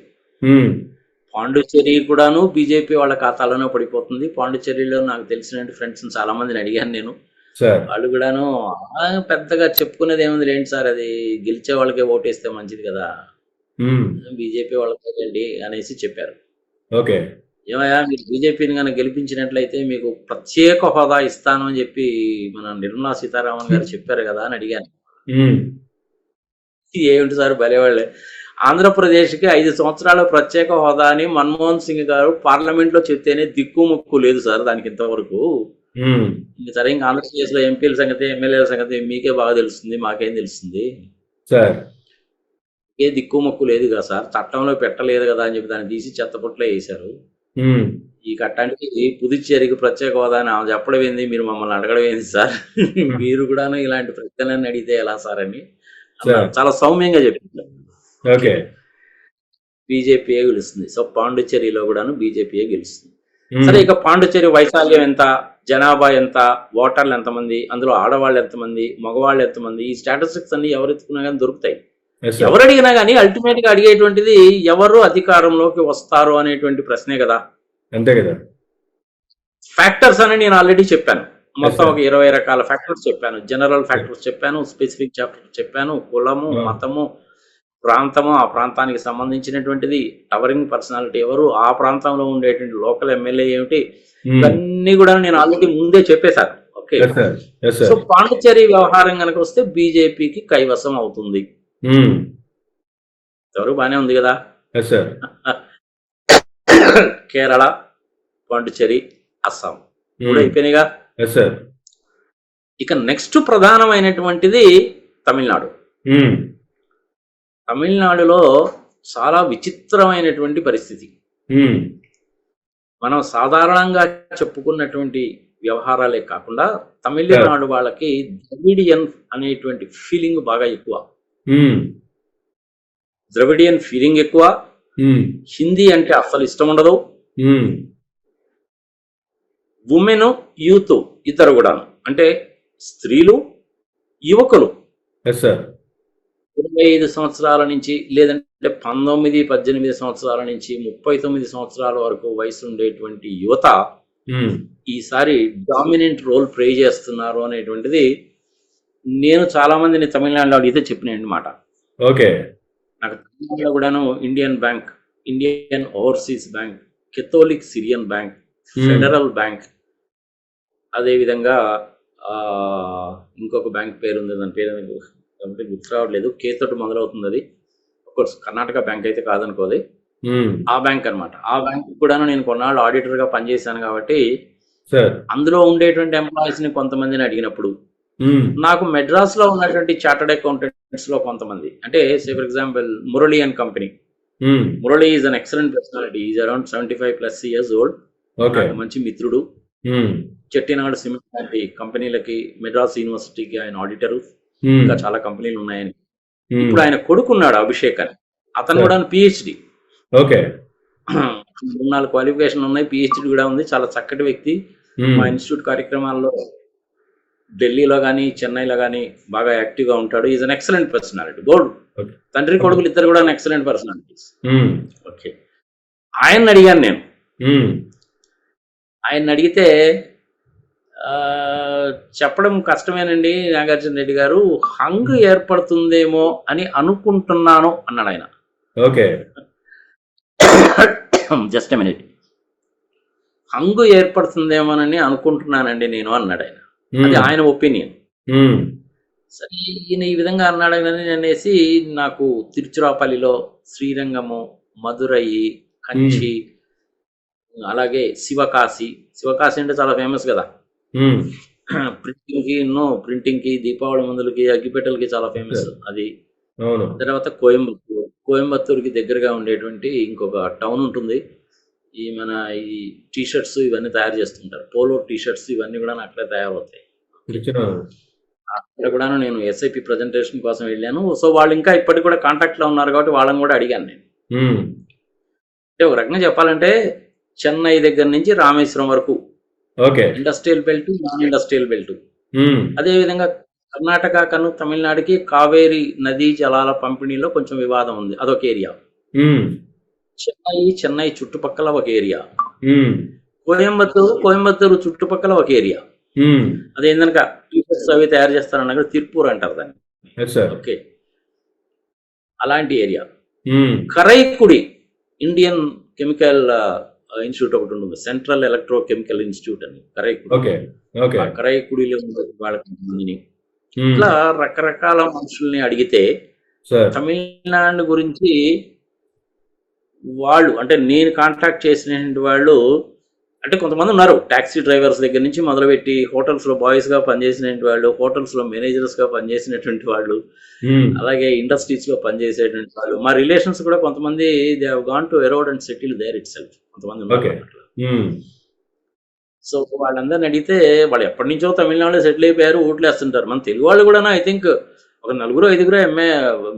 పాండిచ్చేరి కూడాను బీజేపీ వాళ్ళ ఖాతాలోనే పడిపోతుంది. పాండిచ్చేరిలో నాకు తెలిసిన ఫ్రెండ్స్ చాలా మందిని అడిగాను నేను. వాళ్ళు కూడాను పెద్దగా చెప్పుకునేది ఏముంది లేండి సార్, అది గెలిచే వాళ్ళకే ఓటేస్తే మంచిది కదా, బీజేపీ వాళ్ళకి అనేసి చెప్పారు. ఓకే. ఏమయ్యా, మీరు బీజేపీని కనుక గెలిపించినట్లయితే మీకు ప్రత్యేక హోదా ఇస్తాను అని చెప్పి మన నిర్మలా సీతారామన్ గారు చెప్పారు కదా అని అడిగాను. ఏమిటి సార్ భలేవాళ్ళే, ఆంధ్రప్రదేశ్కి 5 సంవత్సరాల ప్రత్యేక హోదా అని మన్మోహన్ సింగ్ గారు పార్లమెంట్ లో చెప్తేనే దిక్కు ముక్కు లేదు సార్ దానికి ఇంతవరకు. సరే, ఇంకా ఆంధ్రప్రదేశ్ లో ఎంపీల సంగతి, ఎమ్మెల్యేల సంగతి మీకే బాగా తెలుస్తుంది, మాకేం తెలుస్తుంది, ఏ దిక్కు మొక్కు లేదు కదా సార్, చట్టంలో పెట్టలేదు కదా అని చెప్పి దాన్ని తీసి చెత్తపుట్లో వేశారు. ఈ కట్టానికి పుదుచ్చేరికి ప్రత్యేక హోదా అని ఆమె చెప్పడం ఏంది, మీరు మమ్మల్ని అడగడం ఏంది సార్, మీరు కూడా ఇలాంటి ప్రశ్నలన్నీ అడిగితే ఎలా సార్ అని చాలా సౌమ్యంగా చెప్పింది. ఓకే. బీజేపీయే గెలుస్తుంది. సో పాండిచ్చేరిలో కూడాను బీజేపీయే గెలుస్తుంది. సరే, ఇక పాండిచ్చేరి వైశాల్యం ఎంత, జనాభా ఎంత, ఓటర్లు ఎంతమంది, అందులో ఆడవాళ్ళు ఎంతమంది, మగవాళ్ళు ఎంతమంది, ఈ స్టాటిస్టిక్స్ అన్ని ఎవరు ఎత్తుకున్నా కానీ దొరుకుతాయి. ఎవరు అడిగినా కానీ అల్టిమేట్ గా అడిగేటువంటిది ఎవరు అధికారంలోకి వస్తారు అనేటువంటి ప్రశ్నే కదా. అంతే కదా. ఫ్యాక్టర్స్ అని నేను ఆల్రెడీ చెప్పాను. మొత్తం sir. ఒక 20 రకాల ఫ్యాక్టర్స్ చెప్పాను. జనరల్ ఫ్యాక్టర్స్ చెప్పాను, స్పెసిఫిక్ చాప్టర్ చెప్పాను, కులము, ఆ, మతము, ప్రాంతము, ఆ ప్రాంతానికి సంబంధించినటువంటిది, టవరింగ్ పర్సనాలిటీ ఎవరు, ఆ ప్రాంతంలో ఉండేటువంటి లోకల్ ఎమ్మెల్యే ఏమిటి, ఉమ్, ఇవన్నీ కూడా నేను ఆల్రెడీ ముందే చెప్పేశాను. Okay. yes, sir. Yes, so sir. Pondicherry వ్యవహారం కనుక వస్తే బీజేపీకి కైవసం అవుతుంది. ఉమ్, ఎవరు బానే ఉంది కదా. yes, sir. కేరళ, పాండిచ్చేరి, అస్సాం కూడా ఉమ్, అయిపోయినాయిగా. yes, sir. ఇక నెక్స్ట్ ప్రధానమైనటువంటిది తమిళనాడు. ఉమ్, తమిళనాడులో చాలా విచిత్రమైనటువంటి పరిస్థితి. ఉమ్, మనం సాధారణంగా చెప్పుకున్నటువంటి వ్యవహారాలే కాకుండా తమిళనాడు వాళ్ళకి ద్రవిడియన్ అనేటువంటి ఫీలింగ్ బాగా ఎక్కువ. ఉమ్, ద్రవిడియన్ ఫీలింగ్ ఎక్కువ. ఉమ్, హిందీ అంటే అస్సలు ఇష్టం ఉండదు. ఉమ్, ఉమెన్, యూత్ ఇద్దరు కూడా, అంటే స్త్రీలు, యువకులు yes, sir. 25 సంవత్సరాల నుంచి లేదంటే 19-18 సంవత్సరాల నుంచి 39 సంవత్సరాల వరకు వయసు ఉండేటువంటి యువత ఉమ్, ఈసారి డామినెంట్ రోల్ ప్లే చేస్తున్నారు అనేటువంటిది నేను చాలా మందిని తమిళనాడులో అడిగితే చెప్పిన మాట. ఓకే. నాకు తమిళనాడులో కూడాను Indian bank, Indian overseas bank, Catholic Syrian bank, federal bank, అదేవిధంగా ఇంకొక బ్యాంక్ పేరు ఉంది, దాని పేరు గుర్తు రావట్లేదు, కే తోటి మొదలవుతుంది. అది కోర్స్ కర్ణాటక బ్యాంక్ అయితే కాదనుకోది, ఉమ్, ఆ బ్యాంక్ అనమాట. ఆ బ్యాంక్ కూడా నేను కొన్నాళ్ళు ఆడిటర్గా పనిచేశాను కాబట్టి sir. అందులో ఉండేటువంటి ఎంప్లాయీస్ని కొంతమందిని అడిగినప్పుడు ఉమ్, నాకు మెడ్రాస్లో ఉన్నటువంటి చార్టర్డ్ అకౌంటెంట్స్లో కొంతమంది, అంటే సే for example Murali and company. Um, Murali is an excellent personality, is around 75+ years old. Okay. నాకు మంచి మిత్రుడు. ఉమ్, చెట్టినాడు సిమెంట్ లాంటి కంపెనీలకి, మెడ్రాస్ యూనివర్సిటీకి ఆయన ఆడిటరు, ఉమ్, ఇంకా చాలా కంపెనీలు ఉన్నాయని. ఉమ్, ఇప్పుడు ఆయన కొడుకున్నాడు అభిషేక్ అని, అతను Sir. కూడా పిహెచ్డి, ఓకే. 3-4 క్వాలిఫికేషన్ ఉన్నాయి, పిహెచ్డి కూడా ఉంది, చాలా చక్కటి వ్యక్తి. ఉమ్, మా ఇన్స్టిట్యూట్ కార్యక్రమాల్లో ఢిల్లీలో కానీ చెన్నైలో కానీ బాగా యాక్టివ్గా ఉంటాడు. Is an excellent personality, bold. Okay. తండ్రి కొడుకులు ఇద్దరు కూడా ఎక్సలెంట్ పర్సనాలిటీస్. ఉమ్, ఓకే. ఆయన్ని అడిగాను నేను. ఉమ్, ఆయన్ని అడిగితే చెప్పడం కష్టమేనండి నాగార్జున రెడ్డి గారు, హంగ్ ఏర్పడుతుందేమో అని అనుకుంటున్నాను అన్నాడు ఆయన. ఓకే. Just a minute. హంగు ఏర్పడుతుందేమోనని అనుకుంటున్నానండి నేను అన్నాడు ఆయన. అది ఆయన ఒపీనియన్. ఉమ్, సరే ఈయన ఈ విధంగా అన్నాడని అనేసి నాకు తిరుచిరాపల్లిలో, శ్రీరంగము, మధురై, కంచి, అలాగే శివకాశి. శివకాశి అంటే చాలా ఫేమస్ కదా, ఉమ్, ప్రింటింగ్కి, దీపావళి మందులకి, అగ్గిపెట్టెలకి చాలా ఫేమస్ అది. అవును. తర్వాత కోయంబత్తూరుకి దగ్గరగా ఉండేటువంటి ఇంకొక టౌన్ ఉంటుంది. ఈ మన ఈ టీషర్ట్స్ ఇవన్నీ తయారు చేస్తుంటారు, పోలో టీషర్ట్స్ ఇవన్నీ కూడా అక్కడే తయారవుతాయి. అక్కడ కూడా నేను ఎస్ఐపి ప్రజెంటేషన్ కోసం వెళ్ళాను. సో వాళ్ళు ఇంకా ఇప్పటికి కూడా కాంటాక్ట్లో ఉన్నారు కాబట్టి వాళ్ళని కూడా అడిగాను నేను. అంటే ఒక రకంగా చెప్పాలంటే చెన్నై దగ్గర నుంచి రామేశ్వరం వరకు industrial belt, non industrial belt. అదేవిధంగా కర్ణాటక కను తమిళనాడుకి కావేరీ నదీ జలాల పంపిణీలో కొంచెం వివాదం ఉంది, అదొక ఏరియా. చెన్నై చుట్టుపక్కల ఒక ఏరియా. కోయంబత్తూరు చుట్టుపక్కల ఒక ఏరియా. అదేందనక టీషర్ట్స్ అవి తయారు చేస్తారన్న తిరుపూర్ అంటారు దాన్ని. ఓకే, అలాంటి area. Karaikudi Indian chemical institute ఒకటి ఉంటుంది, సెంట్రల్ ఎలక్ట్రో కెమికల్ ఇన్స్టిట్యూట్ అని కరైకుడి. కరైకుడిలో వాళ్ళకి ఇట్లా రకరకాల మనుషుల్ని అడిగితే తమిళనాడు గురించి వాళ్ళు, అంటే నేను కాంటాక్ట్ చేసినటువంటి వాళ్ళు, అంటే కొంతమంది ఉన్నారు టాక్సీ డ్రైవర్స్ దగ్గర నుంచి మొదలుపెట్టి హోటల్స్లో బాయ్స్గా పనిచేసినటువంటి వాళ్ళు, హోటల్స్లో మేనేజర్స్గా పనిచేసినటువంటి వాళ్ళు, అలాగే ఇండస్ట్రీస్లో పనిచేసేటువంటి వాళ్ళు. మా రిలేషన్స్ కూడా కొంతమంది they have gone to around and settle there itself, కొంతమంది ఉన్నారు. సో వాళ్ళందరిని అడిగితే వాళ్ళు ఎప్పటి నుంచో తమిళనాడులో సెటిల్ అయిపోయారు, ఓట్లు వేస్తుంటారు. మన తెలుగు వాళ్ళు కూడా ఐ థింక్ ఒక 4-5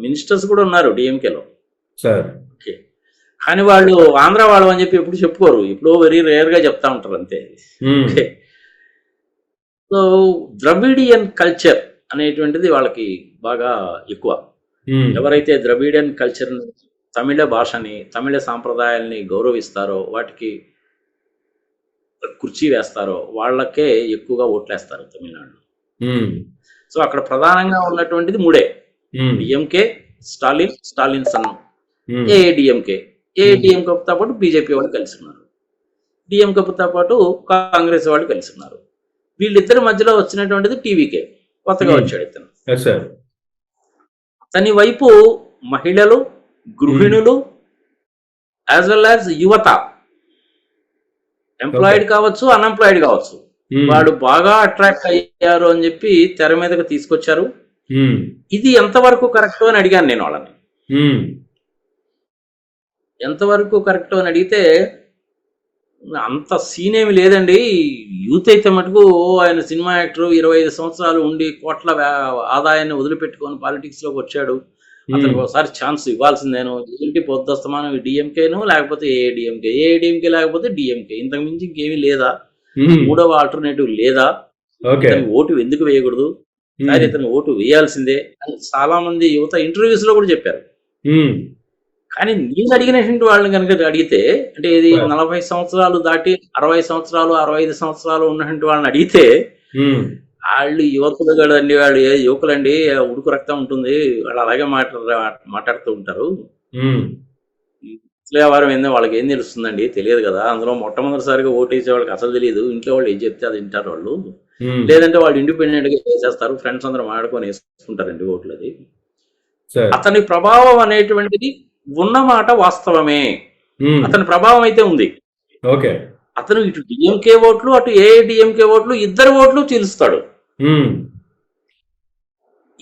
మినిస్టర్స్ కూడా ఉన్నారు డిఎంకేలో. ఓకే, కానీ వాళ్ళు ఆంధ్ర వాళ్ళు అని చెప్పి ఎప్పుడు చెప్పుకోరు, ఇప్పుడు వెరీ రేర్గా చెప్తా ఉంటారు అంతే. ఓకే, సో ద్రవిడియన్ కల్చర్ అనేటువంటిది వాళ్ళకి బాగా ఎక్కువ. ఎవరైతే ద్రవిడియన్ కల్చర్, తమిళ భాషని, తమిళ సాంప్రదాయాల్ని గౌరవిస్తారో వాటికి కుర్చీ వేస్తారో వాళ్ళకే ఎక్కువగా ఓట్లేస్తారు తమిళనాడులో. ఉమ్, సో అక్కడ ప్రధానంగా ఉన్నటువంటిది మూడే: ఉమ్, డిఎంకే, స్టాలిన్ సన్, ఉమ్, ఏఐడిఎంకే. ఏఐడిఎంకేతో పాటు బీజేపీ వాళ్ళు కలిసి ఉన్నారు, డిఎంకేతో పాటు కాంగ్రెస్ వాళ్ళు కలిసి ఉన్నారు. వీళ్ళిద్దరి మధ్యలో వచ్చినటువంటిది టీవీకే, కొత్తగా వచ్చాడు ఇతను. Yes sir. అతని వైపు మహిళలు, గృహిణులు, యాజ్ వెల్ యాజ్ యువత, ఎంప్లాయిడ్ కావచ్చు, అన్ఎంప్లాయిడ్ కావచ్చు, వాళ్ళు బాగా అట్రాక్ట్ అయ్యారు అని చెప్పి తెర మీదకి తీసుకొచ్చారు. ఇది ఎంతవరకు కరెక్ట్ అని అడిగాను నేను వాళ్ళని. ఎంతవరకు కరెక్ట్ అని అడిగితే, అంత సీన్ ఏమి లేదండి, యూత్ అయితే మటుకు ఆయన సినిమా యాక్టర్ 25 సంవత్సరాలు ఉండి కోట్ల ఆదాయాన్ని వదిలిపెట్టుకొని పాలిటిక్స్ లోకి వచ్చాడు, అతనికి ఒకసారి ఛాన్స్ ఇవ్వాల్సిందేను. ఏంటి పొద్దుస్తమానం డిఎంకేను, లేకపోతే ఏఐడిఎంకే లేకపోతే డిఎంకే, ఇంతకు మించి ఇంకేమీ లేదా, మూడవ ఆల్టర్నేటివ్ లేదా, ఇతని ఓటు ఎందుకు వేయకూడదు, కానీ ఇతని ఓటు వేయాల్సిందే అని చాలా మంది యువత ఇంటర్వ్యూస్ లో కూడా చెప్పారు. కానీ నేను అడిగినటువంటి వాళ్ళని కనుక అడిగితే, అంటే ఇది 40 సంవత్సరాలు దాటి 60 సంవత్సరాలు 65 సంవత్సరాలు ఉన్నటువంటి వాళ్ళని అడిగితే, వాళ్ళు యువకులు కదండి, వాళ్ళు ఏ యువకులండి, ఉడుకు రక్తం ఉంటుంది, వాళ్ళు అలాగే మాట్లాడుతూ ఉంటారు, వ్యవహారం ఏందో వాళ్ళకి ఏం తెలుస్తుందండి, తెలియదు కదా, అందులో మొట్టమొదటిసారిగా ఓటు వేసే వాళ్ళకి అసలు తెలియదు, ఇంట్లో వాళ్ళు ఏం చెప్తే అది వింటారు వాళ్ళు, లేదంటే వాళ్ళు ఇండిపెండెంట్ గా వేసేస్తారు, ఫ్రెండ్స్ అందరూ మాడుకొని వేసుకుంటారండి ఓట్లు. అది అతని ప్రభావం అనేటువంటిది ఉన్నమాట వాస్తవమే, అతని ప్రభావం అయితే ఉంది. అతను ఇటు డిఎంకే ఓట్లు, అటు ఏఐడిఎంకే ఓట్లు, ఇద్దరు ఓట్లు చీలుస్తాడు.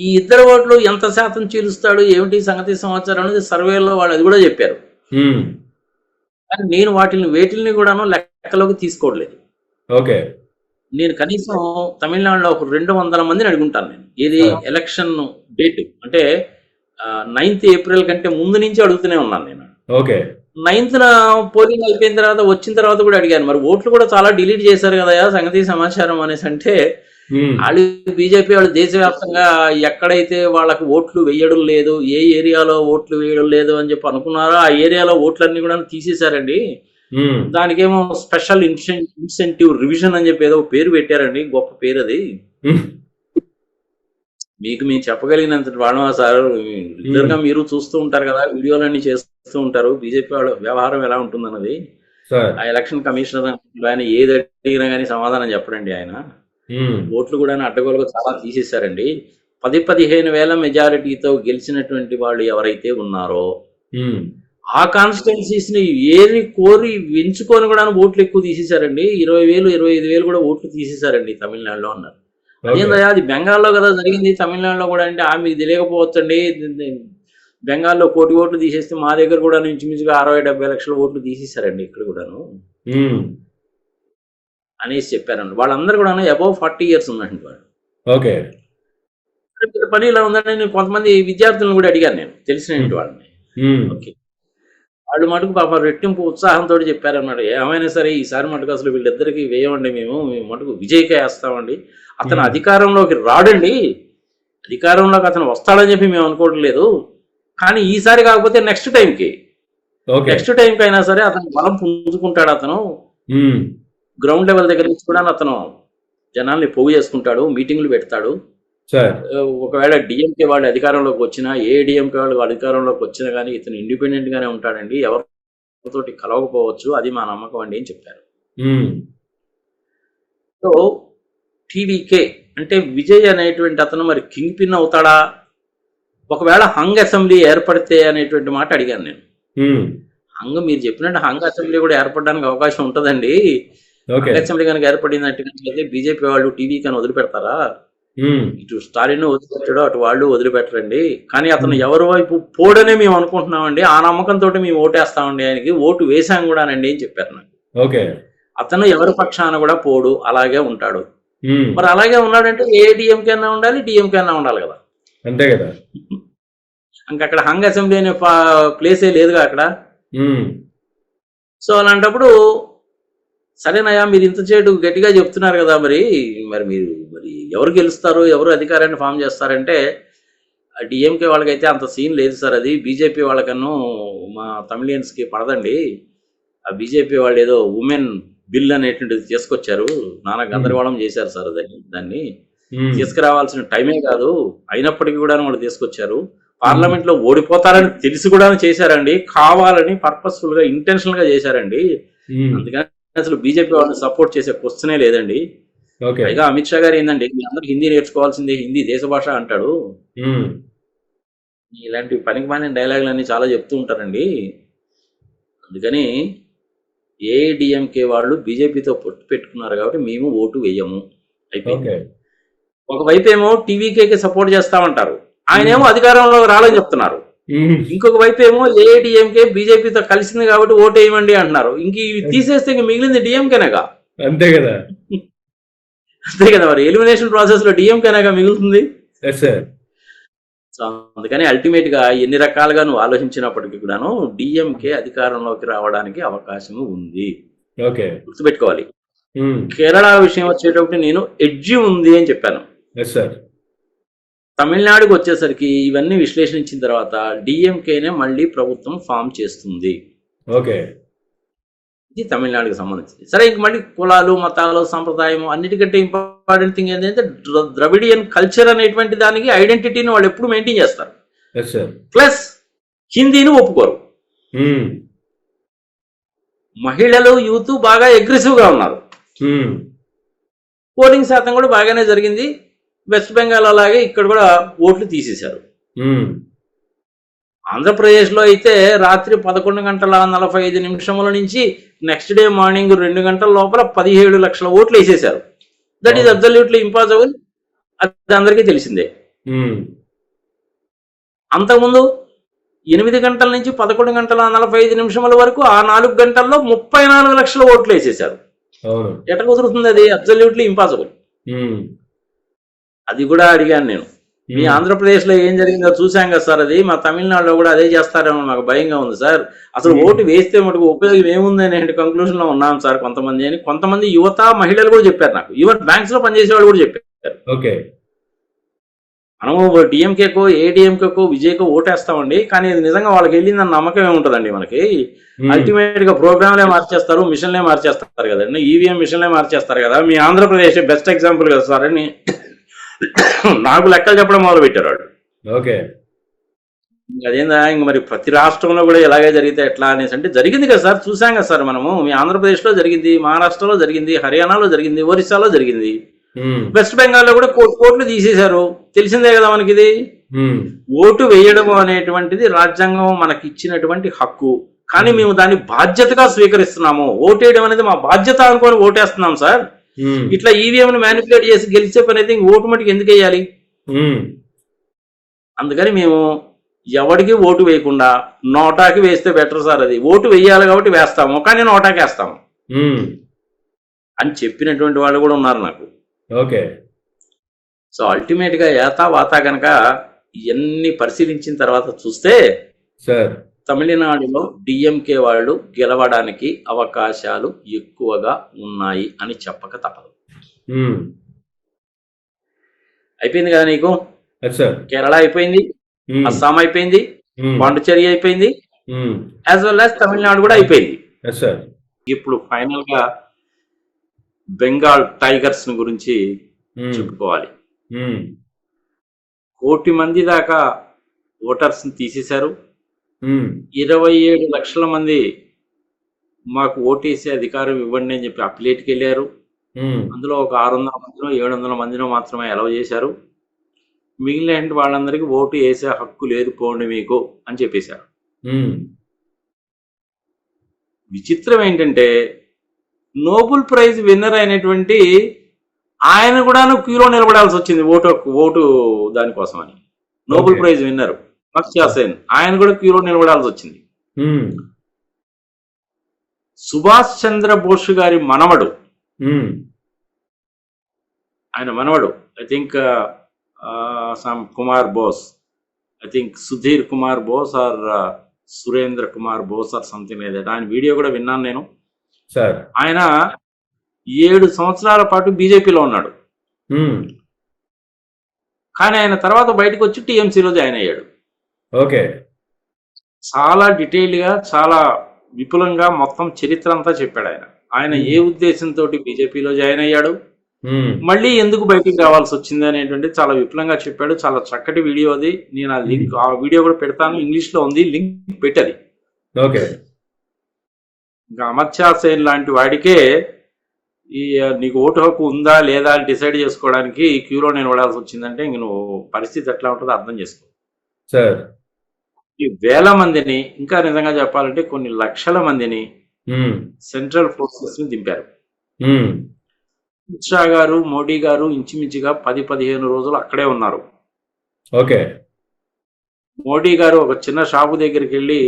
ఈ ఇద్దరు ఓట్లు ఎంత శాతం చీలుస్తాడు, ఏమిటి సంగతి సమాచారం అనేది సర్వేలో వాళ్ళు అది కూడా చెప్పారు. కానీ నేను వేటిల్ని కూడాను లెక్కలోకి తీసుకోవట్లేదు. నేను కనీసం తమిళనాడులో ఒక 200 మందిని అడుగుంటాను నేను, ఏది ఎలక్షన్ డేట్ అంటే 9th ఏప్రిల్ కంటే ముందు నుంచి అడుగుతూనే ఉన్నాను నేను. 9th పోలింగ్ అయిపోయిన తర్వాత వచ్చిన తర్వాత కూడా అడిగాను, మరి ఓట్లు కూడా చాలా డిలీట్ చేశారు కదా సంగతి సమాచారం అనేసి అంటే, వాళ్ళు బీజేపీ వాళ్ళు దేశవ్యాప్తంగా ఎక్కడైతే వాళ్ళకు ఓట్లు వేయడం లేదు, ఏ ఏరియాలో ఓట్లు వేయడం లేదు అని చెప్పి అనుకున్నారో ఆ ఏరియాలో ఓట్లన్నీ కూడా తీసేశారండి. దానికేమో స్పెషల్ ఇన్సెంటివ్ రివిజన్ అని చెప్పి ఏదో పేరు పెట్టారండి, గొప్ప పేరు అది. మీకు మేము చెప్పగలిగినంత వాళ్ళ సార్, రెగ్యులర్గా మీరు చూస్తూ ఉంటారు కదా, వీడియోలన్నీ చేస్తూ ఉంటారు, బీజేపీ వాళ్ళ వ్యవహారం ఎలా ఉంటుందన్నది. ఆ ఎలక్షన్ కమిషనర్ ఆయన ఏది అడిగినా కానీ సమాధానం చెప్పడండి. ఆయన ఓట్లు కూడా అడ్డగోలుగా చాలా తీసేశారండి. 10-15 వేల మెజారిటీతో గెలిచినటువంటి వాళ్ళు ఎవరైతే ఉన్నారో ఆ కాన్స్టిట్యున్సీస్ ని ఏరి కోరి ఎంచుకొని కూడా ఓట్లు ఎక్కువ తీసేశారండి. 20,000, 25,000 కూడా ఓట్లు తీసేశారండి తమిళనాడులో అన్నారు. అదేంటయ్యా, అది బెంగాల్లో కదా జరిగింది, తమిళనాడులో కూడా అంటే మీకు తెలియకపోవచ్చండి, బెంగాల్లో 1 కోటి ఓట్లు తీసేస్తే మా దగ్గర కూడా ఇంచుమించుగా 60-70 లక్షల ఓట్లు తీసేశారండి ఇక్కడ కూడాను అనేసి చెప్పారండి. వాళ్ళందరూ కూడా అబౌవ్ 40 years ఉన్నట్టు వాళ్ళు. పని ఇలా ఉందంటే నేను కొంతమంది విద్యార్థులను కూడా అడిగాను నేను, తెలిసినటువంటి వాళ్ళని. వాళ్ళు మటుకు పాప రెట్టింపు ఉత్సాహంతో చెప్పారన్నమాట, ఏమైనా సరే ఈసారి మటుకు అసలు వీళ్ళిద్దరికి వేయమండి, మేము మటుకు విజయ్కే వేస్తామండి, అతను అధికారంలోకి రాడండి, అధికారంలోకి అతను వస్తాడని చెప్పి మేము అనుకోవడం లేదు, కానీ ఈసారి కాకపోతే నెక్స్ట్ టైంకి అయినా సరే అతను బలం పుంజుకుంటాడు, అతను గ్రౌండ్ లెవెల్ దగ్గర నుంచి కూడా అతను జనాల్ని పోగు చేసుకుంటాడు, మీటింగ్లు పెడతాడు. ఒకవేళ డిఎంకే వాళ్ళు అధికారంలోకి వచ్చినా, ఏఐడిఎంకే వాళ్ళు అధికారంలోకి వచ్చినా కానీ ఇతను ఇండిపెండెంట్ గానే ఉంటాడండి, ఎవరితోటి కలవకపోవచ్చు, అది మా నమ్మకం అండి అని చెప్పారు. సో టీవీకే అంటే విజయ్ అనేటువంటి అతను మరి కింగ్ పిన్ అవుతాడా, ఒకవేళ హంగ్ అసెంబ్లీ ఏర్పడితే అనేటువంటి మాట అడిగాను నేను. హంగ్ మీరు చెప్పినట్టు హంగ్ అసెంబ్లీ కూడా ఏర్పడడానికి అవకాశం ఉంటుందండి. హంగ్ అసెంబ్లీ కనుక ఏర్పడినట్టుగా బీజేపీ వాళ్ళు టీవీ కానీ వదిలిపెడతారా, ఇటు స్టాలిన్ వదిలిపెట్టాడు, అటు వాళ్ళు వదిలిపెట్టరండి, కానీ అతను ఎవరి వైపు పోడనే మేము అనుకుంటున్నామండి, ఆ నమ్మకంతో మేము ఓటేస్తామండి, ఆయనకి ఓటు వేసాం కూడానండి అని చెప్పారు నాకు. అతను ఎవరి పక్షాన కూడా పోడు, అలాగే ఉంటాడు. మరి అలాగే ఉన్నాడంటే ఏఐడిఎంకే అన్నా ఉండాలి, డిఎంకే అన్నా ఉండాలి కదా, అంతే కదా. అక్కడ హంగ్ అసెంబ్లీ అనే ప్లేసే లేదుగా అక్కడ. సో అలాంటప్పుడు సరేనయ్యా, మీరు ఇంత చేటు గట్టిగా చెప్తున్నారు కదా, మరి మీరు ఎవరు గెలుస్తారు, ఎవరు అధికారాన్ని ఫామ్ చేస్తారంటే, డిఎంకే వాళ్ళకైతే అంత సీన్ లేదు సార్, అది బీజేపీ వాళ్ళకన్నా మా తమిళియన్స్కి పడదండి, ఆ బీజేపీ వాళ్ళు ఏదో ఉమెన్ బిల్ అనేటువంటిది తీసుకొచ్చారు. నానా ఉమ్, గందరగోళం చేశారు సార్ దాన్ని ఉమ్, తీసుకురావాల్సిన టైమే కాదు. అయినప్పటికీ కూడా వాళ్ళు తీసుకొచ్చారు. ఉమ్, పార్లమెంట్ లో ఓడిపోతారని తెలిసి కూడా చేశారండి. కావాలని పర్పస్ఫుల్ గా ఇంటెన్షనల్ గా చేశారండి. ఉమ్, అందుకని అసలు బీజేపీ వాళ్ళని సపోర్ట్ చేసే క్వశ్చనే లేదండి. ఓకే. పైగా అమిత్ షా గారు ఏందండి, మీ అందరూ హిందీ నేర్చుకోవాల్సిందే, హిందీ దేశ భాష అంటాడు. ఉమ్, ఇలాంటి పనికి మాలిన డైలాగులు అన్ని చాలా చెప్తూ ఉంటారండి. అందుకని ఏఐడిఎంకే వాళ్ళు బీజేపీతో పొత్తు పెట్టుకున్నారు కాబట్టి మేము ఓటు వేయము, అయిపోయింది. ఓకే. ఒకవైపు ఏమో టీవీకేకి సపోర్ట్ చేస్తామంటారు, ఆయన ఉమ్, ఏమో అధికారంలో రాలని చెప్తున్నారు. ఉమ్, ఇంకొక వైపు ఏమో ఏఐడిఎంకే బీజేపీతో కలిసింది కాబట్టి ఓటు వేయమండి అంటున్నారు. ఇంక ఇవి తీసేస్తే ఇంక మిగిలింది డిఎంకేనేగా. అంతే కదా. అంతే కదా, మరి ఎలిమినేషన్ ప్రాసెస్ లో డిఎంకేనేగా మిగులుతుంది. Yes sir. సో అందుకని అల్టిమేట్ గా ఎన్ని రకాలుగా నువ్వు ఆలోచించినప్పటికీ కూడాను డిఎంకే అధికారంలోకి రావడానికి అవకాశం ఉంది, ఓకే. గుర్తుపెట్టుకోవాలి. ఉమ్, కేరళ విషయం వచ్చేటప్పుడు నేను ఎడ్జి ఉంది అని చెప్పాను. Yes sir. తమిళనాడుకు వచ్చేసరికి ఇవన్నీ విశ్లేషించిన తర్వాత డిఎంకేనే మళ్ళీ ప్రభుత్వం ఫామ్ చేస్తుంది. ఓకే. ఇది తమిళనాడుకి సంబంధించింది. సరే, ఇంక మళ్ళీ కులాలు మతాలు సంప్రదాయం అన్నిటికంటే ఇంపార్టెంట్ థింగ్ ఏంటంటే ద్రవిడియన్ కల్చర్ అనేటువంటి దానికి ఐడెంటిటీని వాళ్ళు ఎప్పుడు మెయింటైన్ చేస్తారు. Yes sir. ప్లస్ హిందీని ఒప్పుకోరు. ఉమ్, మహిళలు యూత్ బాగా అగ్రెసివ్ గా ఉన్నారు. ఉమ్, పోలింగ్ శాతం కూడా బాగానే జరిగింది. వెస్ట్ బెంగాల్ అలాగే ఇక్కడ కూడా ఓట్లు తీసేశారు. ఉమ్, ఆంధ్రప్రదేశ్లో అయితే రాత్రి 11:45 నుంచి నెక్స్ట్ డే మార్నింగ్ 2 గంటల లోపల 17 లక్షల ఓట్లు వేసేశారు. దట్ ఈస్ అబ్సల్యూట్లీ ఇంపాసిబుల్, అది అందరికీ తెలిసిందే. ఉమ్, అంతకుముందు 8 గంటల నుంచి 11:45 వరకు ఆ 4 గంటల్లో 34 లక్షల ఓట్లు వేసేశారు. అవును. ఎట్లా కుదురుతుంది? అది అబ్సల్యూట్లీ ఇంపాసిబుల్. ఉమ్, అది కూడా అడిగాను నేను. మీ ఆంధ్రప్రదేశ్ లో ఏం జరిగిందో చూసాం కదా సార్, అది మా తమిళనాడులో కూడా అదే చేస్తారేమో నాకు భయంగా ఉంది సార్. అసలు ఓటు వేస్తే మటుకు ఉపయోగం ఏముంది అనే కంక్లూజన్ లో ఉన్నాం సార్ కొంతమంది యువత మహిళలు కూడా చెప్పారు నాకు. ఈవెన్ బ్యాంక్స్ లో పనిచేసే వాళ్ళు కూడా చెప్పారు. ఓకే. మనము డిఎంకేకో ఏడిఎంకేకో విజయ్కో ఓటేస్తామండి, కానీ అది నిజంగా వాళ్ళకి వెళ్ళిందని నమ్మకం ఏముంటుందండి మనకి. అల్టిమేట్ గా ప్రోగ్రామ్లే మార్చేస్తారు, మిషన్లే మార్చేస్తారు కదండి, ఈవీఎం మిషన్లే మార్చేస్తారు కదా. మీ ఆంధ్రప్రదేశ్ బెస్ట్ ఎగ్జాంపుల్ కదా సార్ అని నాకు లెక్కలు చెప్పడం మొదలు పెట్టారు వాళ్ళు. ఓకే. అదేందా ఇంక మరి ప్రతి రాష్ట్రంలో కూడా ఇలాగే జరిగితే ఎట్లా అనేసి అంటే జరిగింది కదా సార్, చూసాం కదా సార్ మనము. మీ ఆంధ్రప్రదేశ్లో జరిగింది, మహారాష్ట్రలో జరిగింది, హర్యానాలో జరిగింది, ఒరిస్సాలో జరిగింది, వెస్ట్ బెంగాల్లో కూడా కోట్లు తీసేశారు. తెలిసిందే కదా మనకి ఇది. ఓటు వేయడం అనేటువంటిది రాజ్యాంగం మనకి ఇచ్చినటువంటి హక్కు, కానీ మేము దాన్ని బాధ్యతగా స్వీకరిస్తున్నాము. ఓటేయడం అనేది మా బాధ్యత అనుకొని ఓటేస్తున్నాం సార్. ఇట్లా ఈవీఎం ని మ్యానిపులేట్ చేసి గెలిచే పని అయితే ఓటు మటుకు ఎందుకు వేయాలి? అందుకని మేము ఎవరికి ఓటు వేయకుండా నోటాకి వేస్తే బెటర్ సార్. అది ఓటు వేయాలి కాబట్టి వేస్తాము, కానీ నోటాకి వేస్తాము అని చెప్పినటువంటి వాళ్ళు కూడా ఉన్నారు నాకు. ఓకే. సో అల్టిమేట్ గా ఏతా వాతా గనక ఇవన్నీ పరిశీలించిన తర్వాత చూస్తే సార్ తమిళనాడులో డిఎంకే వాళ్ళు గెలవడానికి అవకాశాలు ఎక్కువగా ఉన్నాయి అని చెప్పక తప్పదు. అయిపోయింది కదా నీకు. కేరళ అయిపోయింది, అస్సాం అయిపోయింది, పాండిచేరి అయిపోయింది, యాజ్ వెల్ యాజ్ తమిళనాడు కూడా అయిపోయింది. ఇప్పుడు ఫైనల్ గా బెంగాల్ టైగర్స్ గురించి చెప్పుకోవాలి. 1 కోటి మంది దాకా ఓటర్స్ ని తీసేశారు. 27 లక్షల మంది మాకు ఓటేసే అధికారం ఇవ్వండి అని చెప్పి అప్లేట్కి వెళ్ళారు. అందులో ఒక 600 మందినో 700 మందినో మాత్రమే అలౌ చేశారు. మిగిలిన వాళ్ళందరికీ ఓటు వేసే హక్కు లేదు, పోండి మీకు అని చెప్పేశారు. విచిత్రం ఏంటంటే నోబెల్ ప్రైజ్ విన్నర్ అయినటువంటి ఆయన కూడా క్యూలో నిలబడాల్సి వచ్చింది ఓటు దానికోసం అని. Nobel prize winner Amartya Sen ఆయన కూడా క్యూలో నిలబడాల్సి వచ్చింది. సుభాష్ చంద్ర బోస్ గారి మనవడు, ఆయన మనవడు I think some Kumar Bose, I think Sudhir Kumar Bose or Surendra Kumar Bose or something like that. ఆయన వీడియో కూడా విన్నాను నేను. ఆయన 7 సంవత్సరాల పాటు బీజేపీలో ఉన్నాడు, కానీ ఆయన తర్వాత బయటకు వచ్చి టీఎంసీలో జాయిన్ అయ్యాడు. ఓకే. చాలా డీటెయిల్డ్ గా చాలా విపులంగా మొత్తం చరిత్ర అంతా చెప్పాడు ఆయన. ఆయన ఏ ఉద్దేశంతో బీజేపీలో జాయిన్ అయ్యాడు, ఉమ్, మళ్ళీ ఎందుకు బయటికి రావాల్సి వచ్చింది అనేటువంటి చాలా విపులంగా చెప్పాడు. చాలా చక్కటి వీడియో అది. నేను ఆ లింక్, ఆ వీడియో కూడా పెడతాను, ఇంగ్లీష్ లో ఉంది, లింక్ పెట్టది. ఓకే. ఇంకా అమర్త్య సేన్ లాంటి వాడికే ఈ నీకు ఓటు హక్కు ఉందా లేదా అని డిసైడ్ చేసుకోవడానికి క్యూలో నిలబడాల్సి వచ్చిందంటే ఇంక నువ్వు పరిస్థితి ఎట్లా ఉంటుందో అర్థం చేసుకో. సార్. ఈ వేల మందిని, ఇంకా నిజంగా చెప్పాలంటే కొన్ని లక్షల మందిని ఉమ్, సెంట్రల్ ఫోర్సెస్ ని దింపారు. ఉమ్, అమిత్ షా గారు, మోడీ గారు ఇంచుమించుగా 10-15 రోజులు అక్కడే ఉన్నారు. ఓకే. మోడీ గారు ఒక చిన్న షాపు దగ్గరికి వెళ్ళి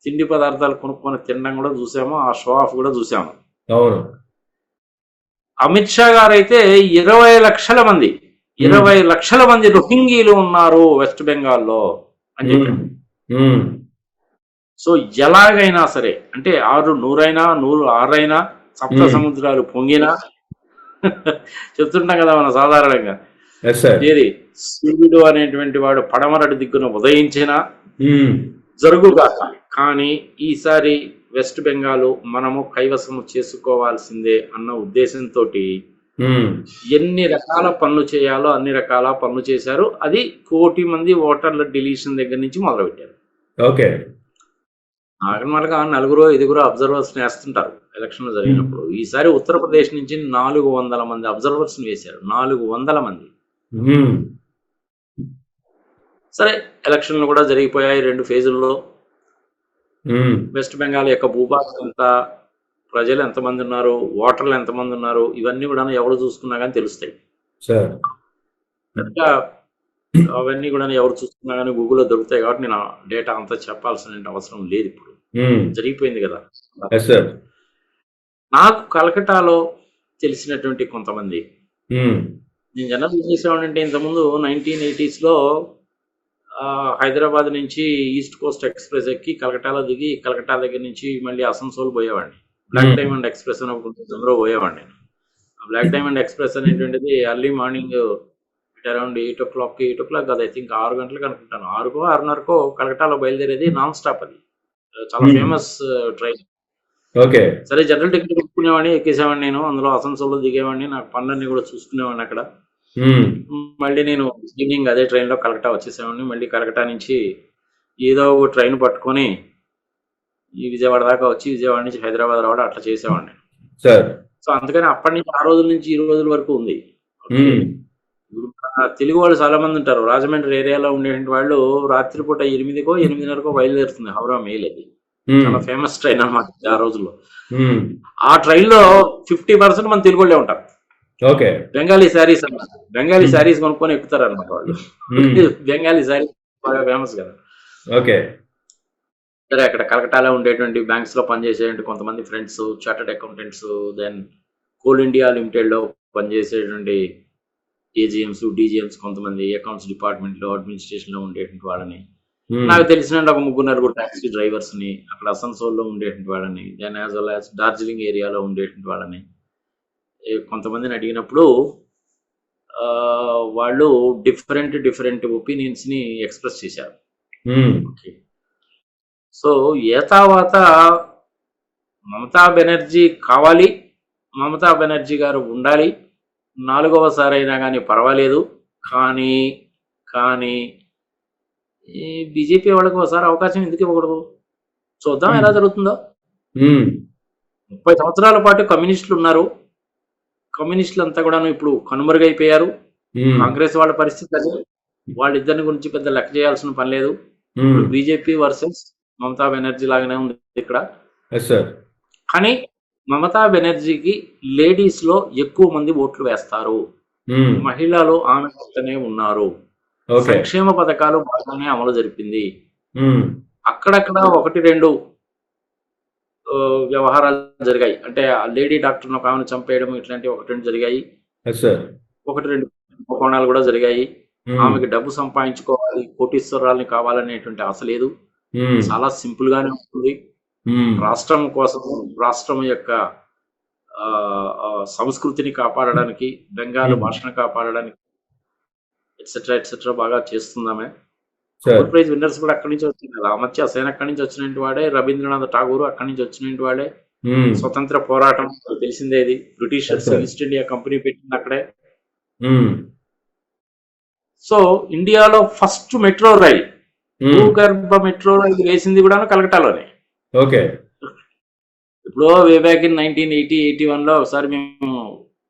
తిండి పదార్థాలు కొనుక్కొని తినడం కూడా చూసాము, ఆ షో ఆఫ్ కూడా చూసాము. అవును. అమిత్ షా గారు అయితే 20 లక్షల మంది 20 లక్షల మంది రోహింగీలు ఉన్నారు వెస్ట్ బెంగాల్లో అని చెప్పారు. ఉమ్, సో ఎలాగైనా సరే, అంటే 100 106 సప్త సముద్రాలు పొంగినా చెప్తుంటాం కదా మనం సాధారణంగా, ఎస్ సార్. ఏది సూర్యుడు అనేటువంటి వాడు పడమరటి దిక్కున ఉదయించిన ఉమ్, జరుగుగాక, కానీ ఈసారి వెస్ట్ బెంగాల్ మనము కైవసము చేసుకోవాల్సిందే అన్న ఉద్దేశంతో ఉమ్, ఎన్ని రకాల పనులు చేయాలో అన్ని రకాల పనులు చేశారు. అది 1 కోటి మంది ఓటర్ల డిలీషన్ దగ్గర నుంచి మొదలుపెట్టారు. ఓకే. నార్మల్గా 4-5 అబ్జర్వర్స్ వేస్తుంటారు ఎలక్షన్ జరిగినప్పుడు. ఈసారి ఉత్తరప్రదేశ్ నుంచి 400 మంది అబ్జర్వర్స్ వేశారు. 400 మంది. ఉమ్, సరే, ఎలక్షన్లు కూడా జరిగిపోయాయి 2 ఫేజుల్లో. ఉమ్, వెస్ట్ వెస్ట్ బెంగాల్ యొక్క భూభాగం ఎంత, ప్రజలు ఎంతమంది ఉన్నారు, ఓటర్లు ఎంతమంది ఉన్నారు, ఇవన్నీ కూడా ఎవరు చూసుకున్నా కానీ తెలుస్తాయి. సార్. ఇంకా అవన్నీ కూడా ఎవరు చూసుకున్నా కానీ గూగుల్లో దొరుకుతాయి. కాబట్టి నేను డేటా అంతా చెప్పాల్సిన అవసరం లేదు, ఇప్పుడు ఉమ్, జరిగిపోయింది కదా. Yes sir. నాకు కలకటాలో తెలిసినటువంటి కొంతమంది, ఉమ్, నేను జనరల్ ఏం చేసేవాడిని అంటే ఇంతకుముందు 1980s హైదరాబాద్ నుంచి ఈస్ట్ కోస్ట్ ఎక్స్ప్రెస్ ఎక్కి కలకటాలో దిగి కలకటా దగ్గర నుంచి మళ్ళీ అసన్సోల్ పోయేవాడిని. బ్లాక్ డైమండ్ ఎక్స్ప్రెస్ అని ఒకటి అందులో పోయేవాడిని. ఆ బ్లాక్ డైమండ్ ఎక్స్ప్రెస్ అనేటువంటిది ఎర్లీ మార్నింగ్ అరౌండ్ 8 o'clock కాదు, ఐ థింక్ 6 గంటలకు అనుకుంటాను, 6-6:30 కలకటాలో బయలుదేరేది. నాన్ స్టాప్ అది, చాలా ఫేమస్ ట్రైన్. ఓకే. సరే, జనరల్ టికెట్ కొనుక్కునేవాడిని, ఎక్కేసేవాడిని, నేను అందులో అసన్సోల్లో దిగేవాడిని, నాకు పనులన్నీ కూడా చూసుకునేవాడిని అక్కడ. ఉమ్, మళ్ళీ నేను ఈవినింగ్ అదే ట్రైన్లో కలకటా వచ్చేసేవాడిని. మళ్ళీ కలకటా నుంచి ఏదో ఒక ట్రైన్ పట్టుకొని ఈ విజయవాడ దాకా వచ్చి విజయవాడ నుంచి హైదరాబాద్ రావడం అట్లా చేసేవాడిని. సార్. సో అందుకని అప్పటి నుంచి ఆ రోజుల నుంచి ఈ రోజుల వరకు ఉంది. ఉమ్, ఇప్పుడు తెలుగు వాళ్ళు చాలా మంది ఉంటారు. రాజమండ్రి ఏరియాలో ఉండేటువంటి వాళ్ళు రాత్రిపూట 8-8:30 బయలుదేరుతుంది హౌరా మెయిల్. అది చాలా ఫేమస్ ట్రైన్ అన్నమాట ఆ రోజుల్లో. ఉమ్, ఆ ట్రైన్ లో 50% మంది తెలుగు వాళ్ళే ఉంటారు. ఓకే. బెంగాలీ శారీస్ అన్నమాట, బెంగాలీ శారీస్ కొనుక్కొని ఎక్కుతారు అనమాట వాళ్ళు. బెంగాలీ శారీస్ బాగా ఫేమస్ కదా. ఓకే. సరే, అక్కడ కలకటాలో ఉండేటువంటి బ్యాంక్స్ లో పనిచేసేటువంటి కొంతమంది friends, chartered accountants, then coal India limited లో పనిచేసేటువంటి ఏజీఎంస్, డీజీఎంస్, కొంతమంది అకౌంట్స్ డిపార్ట్మెంట్ లో అడ్మినిస్ట్రేషన్ లో ఉండేటువంటి వాళ్ళని, నాకు తెలిసిన ఒక 3-4 టాక్సీ డ్రైవర్స్ ని, అక్కడ అసన్సోల్లో ఉండేటువంటి వాళ్ళని, then as well as Darjeeling ఏరియాలో ఉండేటువంటి వాళ్ళని కొంతమందిని అడిగినప్పుడు వాళ్ళు డిఫరెంట్ ఒపీనియన్స్ ని ఎక్స్ప్రెస్ చేశారు. ఓకే. సో ఏతావాత మమతా బెనర్జీ కావాలి, మమతా బెనర్జీ గారు ఉండాలి, 4వసారి అయినా కానీ పర్వాలేదు, కానీ ఈ బీజేపీ వాళ్ళకి ఒకసారి అవకాశం ఎందుకు ఇవ్వకూడదు? చూద్దాం ఎలా జరుగుతుందో. 30 సంవత్సరాల పాటు కమ్యూనిస్టులు ఉన్నారు. కమ్యూనిస్టులు అంతా కూడా ఇప్పుడు కనుమరుగైపోయారు. కాంగ్రెస్ వాళ్ళ పరిస్థితి అదే. వాళ్ళిద్దరిని గురించి పెద్ద లెక్క చేయాల్సిన పని లేదు. బీజేపీ వర్సెస్ మమతా బెనర్జీ లాగానే ఉంది ఇక్కడ. కానీ మమతా బెనర్జీకి లేడీస్ లో ఎక్కువ మంది ఓట్లు వేస్తారు, మహిళలు ఆమె పక్కనే ఉన్నారు, సంక్షేమ పథకాలు బాగానే అమలు జరిపింది. అక్కడక్కడ 1-2 వ్యవహారాలు జరిగాయి, అంటే లేడీ డాక్టర్ ఒక ఆమెను చంపేయడం ఇట్లాంటివి 1-2 జరిగాయి. 1-2 కోణాలు కూడా జరిగాయి. ఆమెకి డబ్బు సంపాదించుకోవాలి, కోటీశ్వరాల్ని కావాలనేటువంటి ఆశ లేదు. చాలా సింపుల్ గానే ఉంటుంది. రాష్ట్రం కోసం, రాష్ట్రం యొక్క సంస్కృతిని కాపాడడానికి, బెంగాల్ భాషను కాపాడడానికి ఎట్సెట్రా బాగా చేస్తుందామే. నోబెల్ ప్రైజ్ విన్నర్స్ కూడా అక్కడి నుంచి వచ్చింది కదా. అమర్త్య సేన్ అక్కడి నుంచి వచ్చినటువంటి వాడే, రవీంద్రనాథ్ ఠాగూర్ అక్కడి నుంచి వచ్చినటువంటి వాడే, ఉమ్, స్వతంత్ర పోరాటం తెలిసిందే. ఇది Britishers Yes, sir. East India company పెట్టింది అక్కడే. ఉమ్, సో ఇండియాలో ఫస్ట్ మెట్రో రైల్, ఉమ్, భూగర్భ మెట్రో రైలు వేసింది కూడా కలకట్టాలోనే. ఓకే. ఇప్పుడు వే బ్యాక్ ఇన్ 1980-81లో ఒకసారి మేము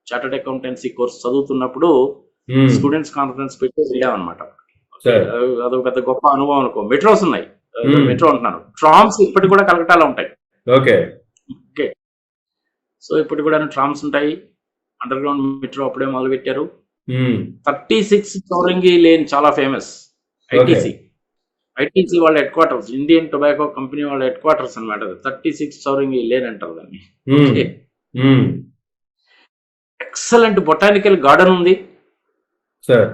చార్టర్డ్ అకౌంటెన్సీ కోర్స్ చదువుతున్నప్పుడు ఉమ్, స్టూడెంట్స్ కాన్ఫరెన్స్ పెట్టి వెళ్ళామన్నమాట. Sir. అదొక పెద్ద గొప్ప అనుభవం అనుకో. మెట్రోస్ ఉన్నాయి, మెట్రో అంటున్నాను, ట్రామ్స్ ఇప్పటికి కూడా కలకట్టాలో ఉంటాయి. ఓకే. ఓకే, సో ఇప్పటికి కూడా ట్రామ్స్ ఉంటాయి. అండర్ గ్రౌండ్ మెట్రో అప్పుడే మొదలు పెట్టారు. ఉమ్, 36 చౌరంగి లేన్ చాలా ఫేమస్. ఐటీసీ వాళ్ళ head quarters, Indian tobacco company వాళ్ళ హెడ్ క్వార్టర్స్ అనమాట. 36 చౌరంగి లేన్ అంటారు దాన్ని. ఉమ్, ఉమ్, ఎక్సలెంట్ బొటానికల్ గార్డెన్ ఉంది. సార్.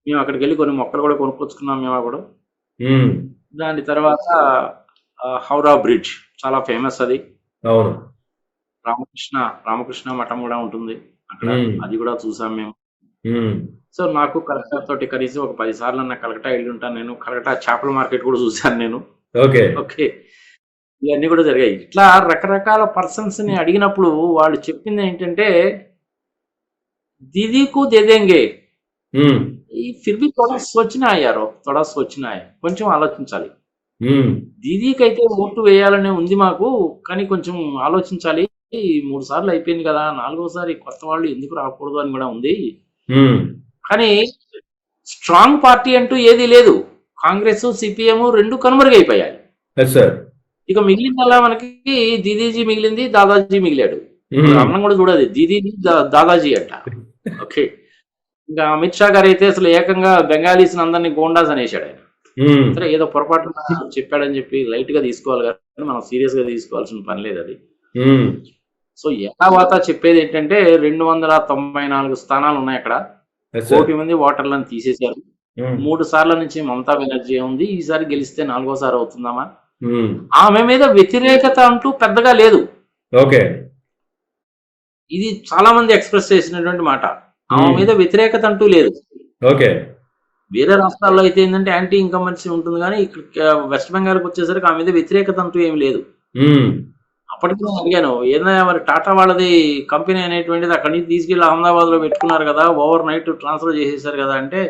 మేము అక్కడికి వెళ్ళి కొన్ని మొక్కలు కూడా కొనుక్కొచ్చుకున్నాం మేము అక్కడ. ఉమ్, దాని తర్వాత హౌరా బ్రిడ్జ్ చాలా ఫేమస్. అది అవును. రామకృష్ణ మఠం కూడా ఉంటుంది అక్కడ. Hmm. అది కూడా చూసాం మేము. ఉమ్, సో నాకు కలకట్టా తోటి కనీసం ఒక 10 సార్లు నా కలకట్టా వెళ్ళి ఉంటాను నేను. కలకట్టా చేపల మార్కెట్ కూడా చూశాను నేను. ఓకే. ఓకే, ఇవన్నీ కూడా జరిగాయి. ఇట్లా రకరకాల పర్సన్స్ ని అడిగినప్పుడు వాళ్ళు చెప్పింది ఏంటంటే, దీదీకు దేదేంగే, ఉమ్, ఈ ఫిర్ భీ థోడా సోచనా హై యారో, థోడా సోచనా హై, కొంచెం ఆలోచించాలి. ఉమ్, దీదీకి అయితే ఓటు వేయాలనే ఉంది మాకు, కానీ కొంచెం ఆలోచించాలి. 3 సార్లు అయిపోయింది కదా, 4వసారి కొత్త వాళ్ళు ఎందుకు రాకూడదు అని కూడా ఉంది. ఉమ్, కానీ స్ట్రాంగ్ పార్టీ అంటూ ఏదీ లేదు. కాంగ్రెస్, సిపిఎం రెండు కనుమరుగైపోయాయి. Yes sir. ఇక మిగిలిందల్లా మనకి దీదీజీ మిగిలింది, దాదాజీ మిగిలాడు. అన్నం కూడా చూడదు, దీదీజీ దాదాజీ అంట. ఓకే, ఇంకా అమిత్ షా గారు అయితే అసలు ఏకంగా బెంగాలీస్ అందరినీ గోండాస్ అనేసాడు ఆయన. ఉమ్, సరే, ఏదో పొరపాటు చెప్పాడని చెప్పి లైట్ గా తీసుకోవాలి కానీ మనం సీరియస్ గా తీసుకోవాల్సిన పని లేదు అది. ఉమ్, సో యథావాత చెప్పేది ఏంటంటే 294 స్థానాలు ఉన్నాయి అక్కడ. Yes sir. 1 కోటి మంది ఓటర్లను తీసేశారు. ఉమ్, 3 సార్ల నుంచి మమతా బెనర్జీ ఉంది. ఈసారి గెలిస్తే 4వసారి అవుతుందామా. ఉమ్, ఆమె మీద వ్యతిరేకత అంటూ పెద్దగా లేదు. ఓకే. ఇది చాలా మంది ఎక్స్ప్రెస్ చేసినటువంటి మాట. ఆమె మీద వ్యతిరేకత అంటూ లేదు. ఓకే. వేరే రాష్ట్రాల్లో అయితే ఏంటంటే యాంటీ ఇన్కంబెన్సీ ఉంటుంది, కానీ ఇక్కడ వెస్ట్ బెంగాల్కి వచ్చేసరికి ఆమె మీద వ్యతిరేకత అంటూ ఏం లేదు. ఉమ్, అప్పటికి నేను అడిగాను, ఏదైనా మరి టాటా వాళ్ళది కంపెనీ అనేటువంటిది అక్కడి నుంచి తీసుకెళ్లి అహ్మదాబాద్ లో పెట్టుకున్నారు కదా, ఓవర్ నైట్ ట్రాన్స్ఫర్ చేసేసారు కదా అంటే,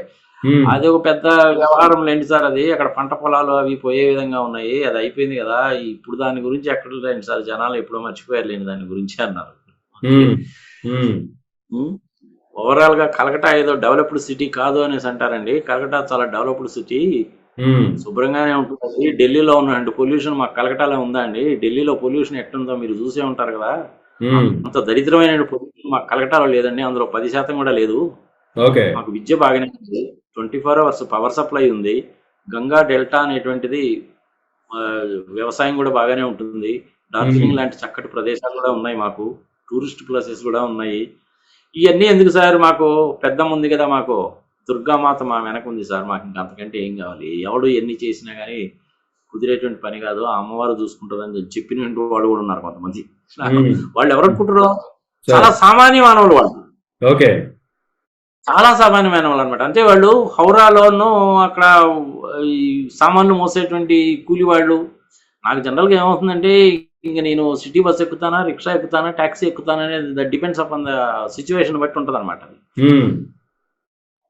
ఉమ్, అది ఒక పెద్ద వ్యవహారం లేండి సార్, అది అక్కడ పంట పొలాలు అవి పోయే విధంగా ఉన్నాయి, అది అయిపోయింది కదా, ఇప్పుడు దాని గురించి ఎక్కడ లేండి సార్, జనాలు ఎప్పుడో మర్చిపోయారు లేండి దాని గురించి అన్నారు. ఉమ్, ఉమ్, ఓవరాల్ గా కలకటా ఏదో డెవలప్డ్ సిటీ కాదు అనేసి అంటారండి. కలకటా చాలా డెవలప్డ్ సిటీ, ఉమ్, శుభ్రంగానే ఉంటుంది. ఢిల్లీలో ఉన్న పొల్యూషన్ మాకు కలకటాలో ఉందా అండి? ఢిల్లీలో పొల్యూషన్ ఎట్టుందో మీరు చూసే ఉంటారు కదా. ఉమ్, అంత దరిద్రమైన పొల్యూషన్ మాకు కలకటాలో లేదండి, అందులో 10% కూడా లేదు. ఓకే. మాకు విద్య బాగానే ఉంది, 24 hours పవర్ సప్లై ఉంది, గంగా డెల్టా అనేటువంటిది, వ్యవసాయం కూడా బాగానే ఉంటుంది, డార్జిలింగ్ లాంటి చక్కటి ప్రదేశాలు కూడా ఉన్నాయి, మాకు టూరిస్ట్ ప్లేసెస్ కూడా ఉన్నాయి. ఇవన్నీ ఎందుకు సార్, మాకు పెద్దమ్మ ఉంది కదా, మాకు దుర్గామాత మా వెనక ఉంది సార్, మాకు ఇంకా అంతకంటే ఏం కావాలి? ఎవడు ఎన్ని చేసినా కానీ కుదిరేటువంటి పని కాదు, ఆ అమ్మవారు చూసుకుంటుందని చెప్పినటువంటి వాళ్ళు కూడా ఉన్నారు కొంతమంది. వాళ్ళు ఎవరు అనుకుంటారు? చాలా సామాన్య మానవులు వాళ్ళు. ఓకే. చాలా సామాన్య మానవులు అనమాట. అంటే వాళ్ళు హౌరాలోనూ అక్కడ ఈ సామాన్లు మోసేటువంటి కూలి వాళ్ళు. నాకు జనరల్గా ఏమవుతుందంటే, ఇంకా నేను సిటీ బస్ ఎక్కుతానా, రిక్షా ఎక్కుతానా, ట్యాక్సీ ఎక్కుతానా అనేది డిపెండ్స్ అపాన్ ద సిచ్యువేషన్ బట్టి ఉంటుంది అనమాట.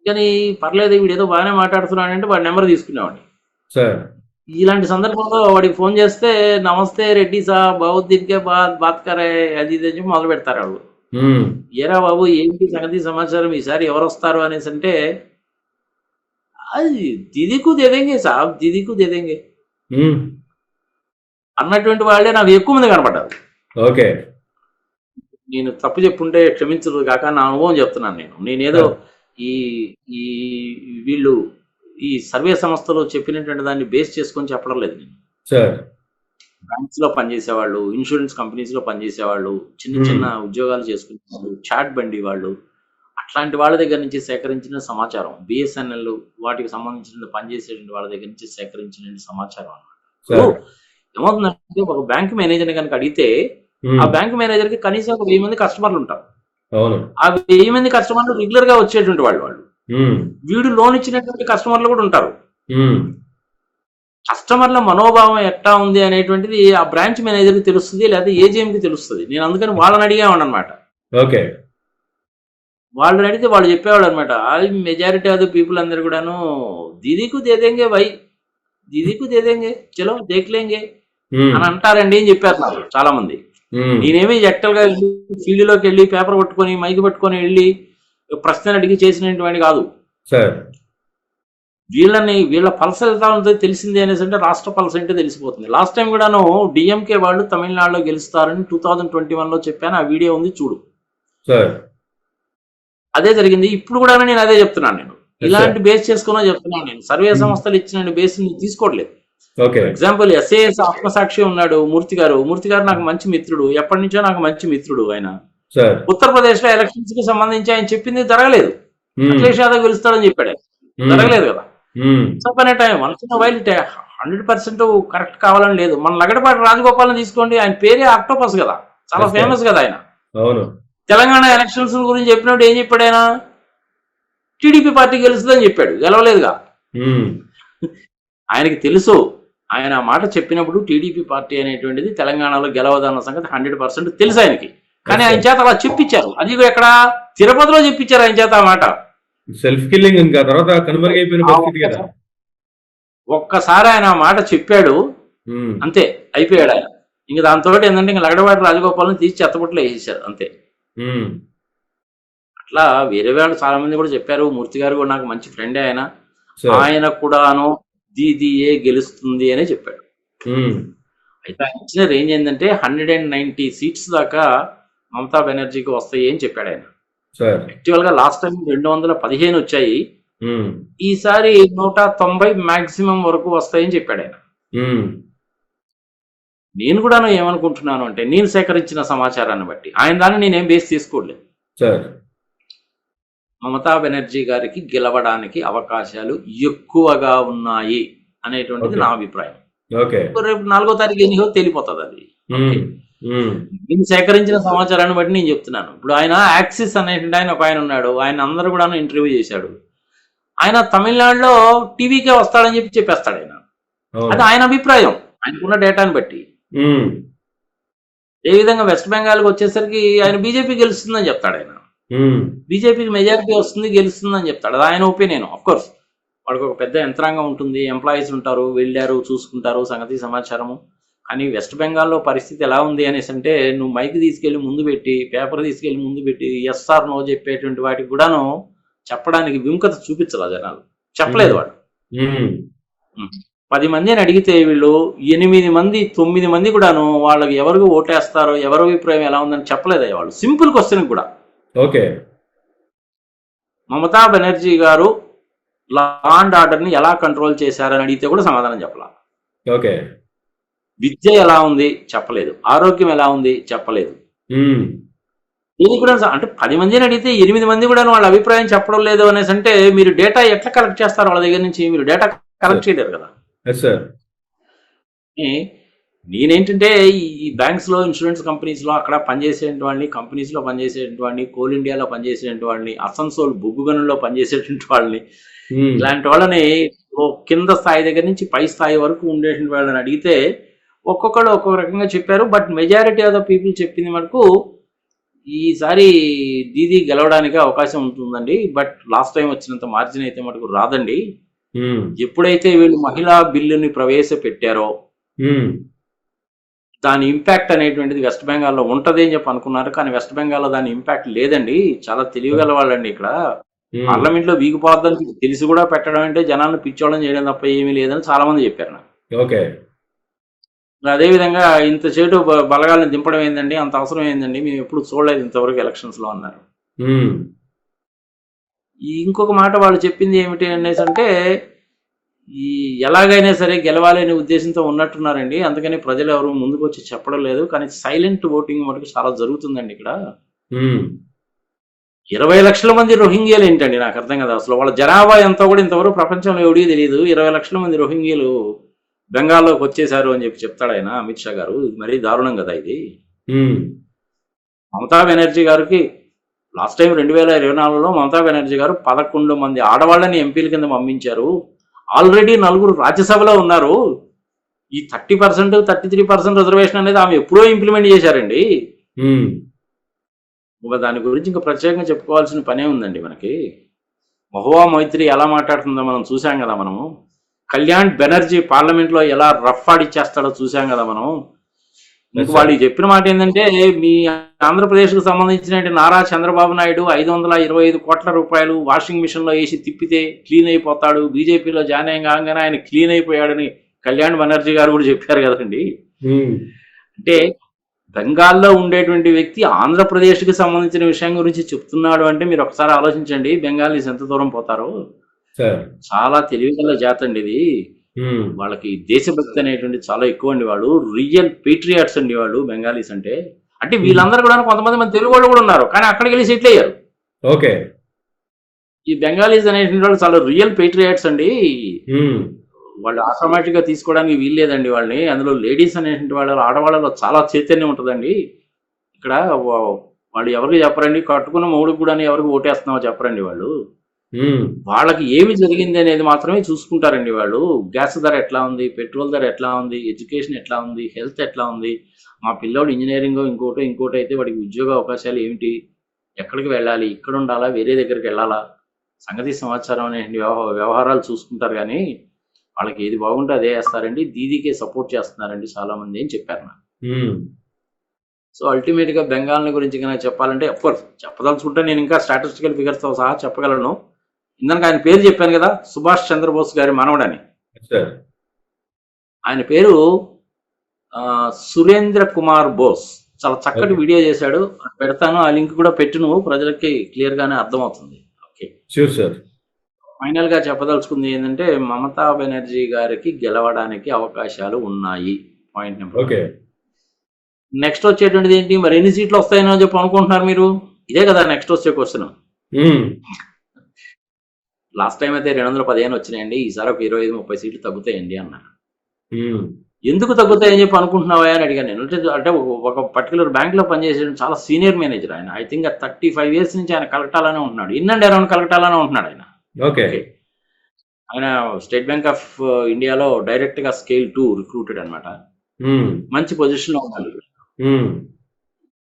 కానీ పర్లేదు, వీడు ఏదో బాగానే మాట్లాడుతున్నాడు అంటే వాడి నెంబర్ తీసుకునేవాడిని. ఇలాంటి సందర్భంలో వాడికి ఫోన్ చేస్తే, నమస్తే రెడ్డి సాబ్, బహుత్ దిన్ కే బాత్ కరే, అది ఇది అని మొదలు పెడతారు వాళ్ళు. ఏరా బాబు, ఏంటి సంగతి సమాచారం, ఈసారి ఎవరు వస్తారు అనేసి అంటే, అది దీదీకు దేదేంగే సాబ్, దీదీకు దేదేంగే అన్నటువంటి వాళ్ళే నాకు ఎక్కువ మంది కనపడ్డారు. ఓకే. నేను తప్పు చెప్పుంటే క్షమించదు కాక నా అనుభవం చెప్తున్నాను. నేనేదో ఈ ఈ వీళ్ళు ఈ సర్వే సంస్థలు చెప్పినటువంటి దాన్ని బేస్ చేసుకొని చెప్పడం లేదు. నేను బ్యాంక్స్ లో పనిచేసేవాళ్ళు, ఇన్సూరెన్స్ కంపెనీస్ లో పనిచేసేవాళ్ళు, చిన్న చిన్న ఉద్యోగాలు చేసుకునేవాళ్ళు, చాట్ బండి వాళ్ళు, అట్లాంటి వాళ్ళ దగ్గర నుంచి సేకరించిన సమాచారం, బిఎస్ఎన్ఎల్ వాటికి సంబంధించిన పనిచేసేటువంటి వాళ్ళ దగ్గర నుంచి సేకరించిన సమాచారం అన్నమాట. ఏమవుతుందంటే, ఒక బ్యాంక్ మేనేజర్ కనుక అడిగితే, ఆ బ్యాంక్ మేనేజర్ కి కనీసం ఒక 1000 మంది కస్టమర్లు ఉంటారు. ఆ 1000 మంది కస్టమర్లు రెగ్యులర్ గా వచ్చేటువంటి వాళ్ళు. వీడు లోన్ ఇచ్చినటువంటి కస్టమర్లు కూడా ఉంటారు. కస్టమర్ల మనోభావం ఎట్లా ఉంది అనేటువంటిది ఆ బ్రాంచ్ మేనేజర్కి తెలుస్తుంది, లేదా ఏజీఎంకి తెలుస్తుంది. నేను అందుకని వాళ్ళని అడిగాను అనమాట. ఓకే. వాళ్ళని అడిగితే వాళ్ళు చెప్పేవాళ్ళు అనమాట, మెజారిటీ ఆఫ్ ద పీపుల్ అందరు కూడాను దీదీకు దేదేంగే భాయ్, దీదీకు దేదేంగే, చలో దేఖ్లేంగే అని అంటారండి అని చెప్పారు నాకు చాలా మంది. నేనేమి యాక్చువల్గా ఫీల్డ్లోకి వెళ్ళి పేపర్ పట్టుకొని మైక్ పట్టుకొని వెళ్ళి ప్రశ్నలు అడిగి చేసినటువంటి కాదు. వీళ్ళ పల్స్ వెళ్తా ఉంటుంది తెలిసింది అనేసి అంటే రాష్ట్ర పల్స్ అంటే తెలిసిపోతుంది. లాస్ట్ టైం కూడాను డిఎంకే వాళ్ళు తమిళనాడులో గెలుస్తారని 2021లో చెప్పాను, ఆ వీడియో ఉంది చూడు. అదే జరిగింది. ఇప్పుడు కూడా నేను అదే చెప్తున్నాను. నేను ఇలాంటి బేస్ చేసుకున్నా చెప్తున్నాను. నేను సర్వే సంస్థలు ఇచ్చిన బేస్ తీసుకోవట్లేదు. ఎగ్జాంపుల్ ఎస్ఏఎస్ ఆత్మసాక్షి ఉన్నాడు మూర్తి గారు నాకు మంచి మిత్రుడు, ఎప్పటి నుంచో నాకు మంచి మిత్రుడు. ఆయన ఉత్తరప్రదేశ్ లో ఎలక్షన్స్ కి సంబంధించి ఆయన చెప్పింది జరగలేదు. అఖిలేష్ యాదవ్ గెలుస్తాడని చెప్పాడు, జరగలేదు కదా. అనే time once in while 100% correct కావాలని లేదు. మన లగడపాటి రాజగోపాల్ని తీసుకోండి, ఆయన పేరే ఆక్టోపస్ కదా, చాలా ఫేమస్ కదా ఆయన. తెలంగాణ ఎలక్షన్స్ గురించి చెప్పినప్పుడు ఏం చెప్పాడు ఆయన? టీడీపీ పార్టీ గెలుస్తుందని చెప్పాడు, గెలవలేదుగా. ఆయనకి తెలుసు, ఆయన ఆ మాట చెప్పినప్పుడు టీడీపీ పార్టీ అనేటువంటిది తెలంగాణలో గెలవదన్న సంగతి 100% తెలుసు ఆయనకి. కానీ ఆయన చేత అలా చెప్పించారు. అది ఎక్కడ? తిరుపతిలో చెప్పించారు ఆయన చేత ఆ మాట. సెల్ఫ్ కిల్లింగ్ ఇంకా తర్వాత కనుమరుగైపోయిన పరిస్థితి కదా. ఒక్కసారి ఆయన ఆ మాట చెప్పాడు, అంతే, అయిపోయాడు ఆయన. ఇంక దాంతో ఏంటంటే ఇంకా లగడపాటి రాజగోపాల్ని తీసి చెత్తబుట్టలో వేసేసారు, అంతే. అట్లా వేరే వాళ్ళు చాలా మంది కూడా చెప్పారు. మూర్తి గారు కూడా నాకు మంచి ఫ్రెండే ఆయన కూడాను దీదీఏ గెలుస్తుంది అనే చెప్పాడు. అయితే ఆయన ఇచ్చిన రేంజ్ ఏంటంటే 190 సీట్స్ దాకా మమతా బెనర్జీకి వస్తాయి అని చెప్పాడు ఆయన. యాక్చువల్ గా లాస్ట్ టైం 215 వచ్చాయి, ఈసారి 190 మాక్సిమం వరకు వస్తాయని చెప్పాడు ఆయన. నేను కూడా ఏమనుకుంటున్నాను అంటే, నేను సేకరించిన సమాచారాన్ని బట్టి ఆయన దాన్ని నేనేం బేస్ తీసుకోలేదు. మమతా బెనర్జీ గారికి గెలవడానికి అవకాశాలు ఎక్కువగా ఉన్నాయి అనేటువంటిది నా అభిప్రాయం. రేపు 4వ తారీఖు ఎన్నికో తెలిపోతుంది అది. నేను సేకరించిన సమాచారాన్ని బట్టి నేను చెప్తున్నాను. ఇప్పుడు ఆయన యాక్సిస్ అనేటువంటి ఆయన ఉన్నాడు, ఆయన అందరూ కూడా ఇంటర్వ్యూ చేశాడు. ఆయన తమిళనాడులో టీవీకే వస్తాడని చెప్పేస్తాడు ఆయన. అది ఆయన అభిప్రాయం, ఆయనకున్న డేటాని బట్టి. ఏ విధంగా వెస్ట్ బెంగాల్కి వచ్చేసరికి ఆయన బీజేపీ గెలుస్తుందని చెప్తాడు ఆయన. బీజేపీకి మెజారిటీ వస్తుంది, గెలుస్తుందని చెప్తాడు. అది ఆయన ఒపీనియన్. ఆఫ్ కోర్స్ వాడికి ఒక పెద్ద యంత్రాంగం ఉంటుంది, ఎంప్లాయీస్ ఉంటారు, వెళ్ళారు, చూసుకుంటారు సంగతి సమాచారము. కానీ వెస్ట్ బెంగాల్లో పరిస్థితి ఎలా ఉంది అనేసి అంటే, నువ్వు మైక్ తీసుకెళ్లి ముందు పెట్టి, పేపర్ తీసుకెళ్లి ముందు పెట్టి ఎస్ఆర్ నో చెప్పేటువంటి వాటికి కూడాను చెప్పడానికి విముఖత చూపించాలి జనాలు. చెప్పలేదు వాడు. 10 మందిని అడిగితే వీళ్ళు 8 మంది 9 మంది కూడాను వాళ్ళకి ఎవరికి ఓటేస్తారో, ఎవరి అభిప్రాయం ఎలా ఉందని చెప్పలేదు వాళ్ళు. సింపుల్ క్వశ్చన్ కూడా. మమతా బెనర్జీ గారు లా అండ్ ఆర్డర్ ని ఎలా కంట్రోల్ చేశారని అడిగితే కూడా సమాధానం చెప్పాల. విద్య ఎలా ఉంది చెప్పలేదు, ఆరోగ్యం ఎలా ఉంది చెప్పలేదు. దీనికి కూడా అంటే 10 మందిని అడిగితే 8 మంది కూడా వాళ్ళ అభిప్రాయం చెప్పడం లేదు అనేసి అంటే, మీరు డేటా ఎట్లా కలెక్ట్ చేస్తారు వాళ్ళ దగ్గర నుంచి? మీరు డేటా కలెక్ట్ చేయలేరు కదా. నేనేంటంటే ఈ బ్యాంక్స్ లో, ఇన్సూరెన్స్ కంపెనీస్ లో అక్కడ పనిచేసేటువంటి వాళ్ళని, కంపెనీస్ లో పనిచేసేటువంటి వాళ్ళని, కోల్ ఇండియాలో పనిచేసేటువంటి వాళ్ళని, అసన్సోల్ బొగ్గుగనుల్లో పనిచేసేటువంటి వాళ్ళని, ఇలాంటి వాళ్ళని కింద స్థాయి దగ్గర నుంచి పై స్థాయి వరకు ఉండేటువంటి వాళ్ళని అడిగితే ఒక్కొక్కరు ఒక్కొక్క రకంగా చెప్పారు. But majority of the people చెప్పింది మటుకు ఈసారి దీదీ గెలవడానికి అవకాశం ఉంటుందండి, బట్ లాస్ట్ టైం వచ్చినంత మార్జిన్ అయితే మటుకు రాదండి. ఎప్పుడైతే వీళ్ళు మహిళా బిల్లుని ప్రవేశపెట్టారో దాని ఇంపాక్ట్ అనేటువంటిది వెస్ట్ బెంగాల్లో ఉంటది అని చెప్పి అనుకున్నారు. కానీ వెస్ట్ బెంగాల్లో దాని ఇంపాక్ట్ లేదండి. చాలా తెలివిగల వాళ్ళండి. ఇక్కడ పార్లమెంట్ లో వీగిపోద్దని తెలిసి కూడా పెట్టడం అంటే జనాలను పిచ్చోళ్ళని చేయడం తప్ప ఏమీ లేదని చాలా మంది చెప్పారు నాకు. అదే విధంగా ఇంత చేటు బలగాలను దింపడం ఏందండి, అంత అవసరం ఏందండి, మేము ఎప్పుడు చూడలేదు ఇంతవరకు ఎలక్షన్స్ లో అన్నారు. ఇంకొక మాట వాళ్ళు చెప్పింది ఏమిటి అనేసి అంటే, ఈ ఎలాగైనా సరే గెలవాలి అనే ఉద్దేశంతో ఉన్నట్టున్నారండి, అందుకని ప్రజలు ఎవరు ముందుకు వచ్చి చెప్పడం లేదు. కానీ సైలెంట్ ఓటింగ్ మటుకు చాలా జరుగుతుందండి ఇక్కడ. 20 లక్షల మంది రోహింగ్యాలు ఏంటండి నాకు అర్థం కదా. అసలు వాళ్ళ జనాభా ఎంతో కూడా ఇంతవరకు ప్రపంచంలో ఎవడికి తెలియదు. 20 లక్షల మంది రోహింగ్యాలు బెంగాల్లోకి వచ్చేసారు అని చెప్తాడు ఆయన, అమిత్ షా గారు. ఇది మరీ దారుణం కదా ఇది. మమతా బెనర్జీ గారికి లాస్ట్ టైం 2024లో మమతా బెనర్జీ గారు 11 మంది ఆడవాళ్ళని ఎంపీల కింద పంపించారు. ఆల్రెడీ 4 రాజ్యసభలో ఉన్నారు. ఈ 30% 33% రిజర్వేషన్ అనేది ఆమె ఎప్పుడో ఇంప్లిమెంట్ చేశారండి. ఉమ్, దాని గురించి ఇంకా ప్రత్యేకంగా చెప్పుకోవాల్సిన పనే ఉందండి మనకి. మహువా మైత్రి ఎలా మాట్లాడుతుందో మనం చూసాం కదా మనము. కళ్యాణ్ బెనర్జీ పార్లమెంట్లో ఎలా రఫ్ ఆడిచ్చేస్తాడో చూసాం కదా మనం. ఇంక వాళ్ళు చెప్పిన మాట ఏంటంటే, మీ ఆంధ్రప్రదేశ్కు సంబంధించిన నారా చంద్రబాబు నాయుడు 525 కోట్ల రూపాయలు వాషింగ్ మిషన్ లో వేసి తిప్పితే క్లీన్ అయిపోతాడు, బీజేపీలో జాయిన్ అయ్యి కాగానే ఆయన క్లీన్ అయిపోయాడని కళ్యాణ్ బెనర్జీ గారు కూడా చెప్పారు కదండి. అంటే బెంగాల్లో ఉండేటువంటి వ్యక్తి ఆంధ్రప్రదేశ్కి సంబంధించిన విషయం గురించి చెప్తున్నాడు అంటే మీరు ఒకసారి ఆలోచించండి, బెంగాలీస్ ఎంత దూరం పోతారో. చాలా తెలివిగల జాతి అండి ఇది. వాళ్ళకి దేశభక్తి అనేటువంటి చాలా ఎక్కువ అండి. వాళ్ళు రియల్ పేట్రియాట్స్ అండి వాళ్ళు బెంగాలీస్ అంటే. అంటే వీళ్ళందరూ కూడా కొంతమంది మన తెలుగు వాళ్ళు కూడా ఉన్నారు, కానీ అక్కడికి వెళ్ళి సెటిల్ అయ్యారు. ఓకే, ఈ బెంగాలీస్ అనేటువంటి వాళ్ళు చాలా రియల్ పేట్రియాట్స్ అండి. వాళ్ళు ఆటోమేటిక్ గా తీసుకోవడానికి వీల్లేదండి వాళ్ళని. అందులో లేడీస్ అనేటువంటి వాళ్ళు, ఆడవాళ్ళలో చాలా చైతన్యం ఉంటుందండి. ఇక్కడ వాళ్ళు ఎవరికి చెప్పరండి, కట్టుకున్న మొగుడికి కూడా ఎవరికి ఓటేస్తున్నామో చెప్పరండి వాళ్ళు. వాళ్ళకి ఏమి జరిగింది అనేది మాత్రమే చూసుకుంటారండి వాళ్ళు. గ్యాస్ ధర ఎట్లా ఉంది, పెట్రోల్ ధర ఎట్లా ఉంది, ఎడ్యుకేషన్ ఎట్లా ఉంది, హెల్త్ ఎట్లా ఉంది, మా పిల్లోడు ఇంజనీరింగ్ ఇంకోటి అయితే వాడికి ఉద్యోగ అవకాశాలు ఏమిటి, ఎక్కడికి వెళ్ళాలి, ఇక్కడ ఉండాలా వేరే దగ్గరికి వెళ్ళాలా, సంగతి సమాచారం అనే వ్యవహారాలు చూసుకుంటారు. కానీ వాళ్ళకి ఏది బాగుంటే అదే వేస్తారండి. దీదీకే సపోర్ట్ చేస్తున్నారండి చాలా మంది అని చెప్పారు నాకు. సో అల్టిమేట్ గా బెంగాల్ గురించి కనుక చెప్పాలంటే అఫ్కోర్స్ చెప్పదలుచుకుంటే నేను ఇంకా స్టాటిస్టికల్ ఫిగర్స్ తో సహా చెప్పగలను. ఇందాక ఆయన పేరు చెప్పాను కదా, సుభాష్ చంద్రబోస్ గారి మనవడని. ఆయన పేరు సురేంద్ర కుమార్ బోస్. చాలా చక్కటి వీడియో చేశాడు, పెడతాను, ఆ లింక్ కూడా పెట్టి నువ్వు ప్రజలకి క్లియర్ గానే అర్థమవుతుంది. ఓకే, ఫైనల్ గా చెప్పదలుచుకుంది ఏంటంటే, మమతా బెనర్జీ గారికి గెలవడానికి అవకాశాలు ఉన్నాయి. Point number. నెక్స్ట్ వచ్చేటువంటిది ఏంటి, మరి ఎన్ని సీట్లు వస్తాయని చెప్పి అనుకుంటున్నారు మీరు? ఇదే కదా నెక్స్ట్ వచ్చే క్వశ్చన్. లాస్ట్ టైం అయితే 215 వచ్చినాయండి, ఈసారి ఒక 25-30 సీట్లు తగ్గుతాయండి అన్నారు. ఎందుకు తగ్గుతాయని చెప్పి అనుకుంటున్నావా అని అడిగాను నేను. అంటే ఒక పర్టికులర్ బ్యాంక్ లో పనిచేసే చాలా సీనియర్ మేనేజర్ ఆయన. ఐ థింక్ 35 years నుంచి ఆయన కలెక్టాలనే ఉంటున్నాడు, ఇన్ అండ్ అరౌండ్ కలెక్టాలనే ఉంటున్నాడు ఆయన. ఆయన స్టేట్ బ్యాంక్ ఆఫ్ ఇండియాలో డైరెక్ట్ గా స్కేల్ 2 రిక్రూటెడ్ అనమాట. మంచి పొజిషన్ లో ఉన్నాడు.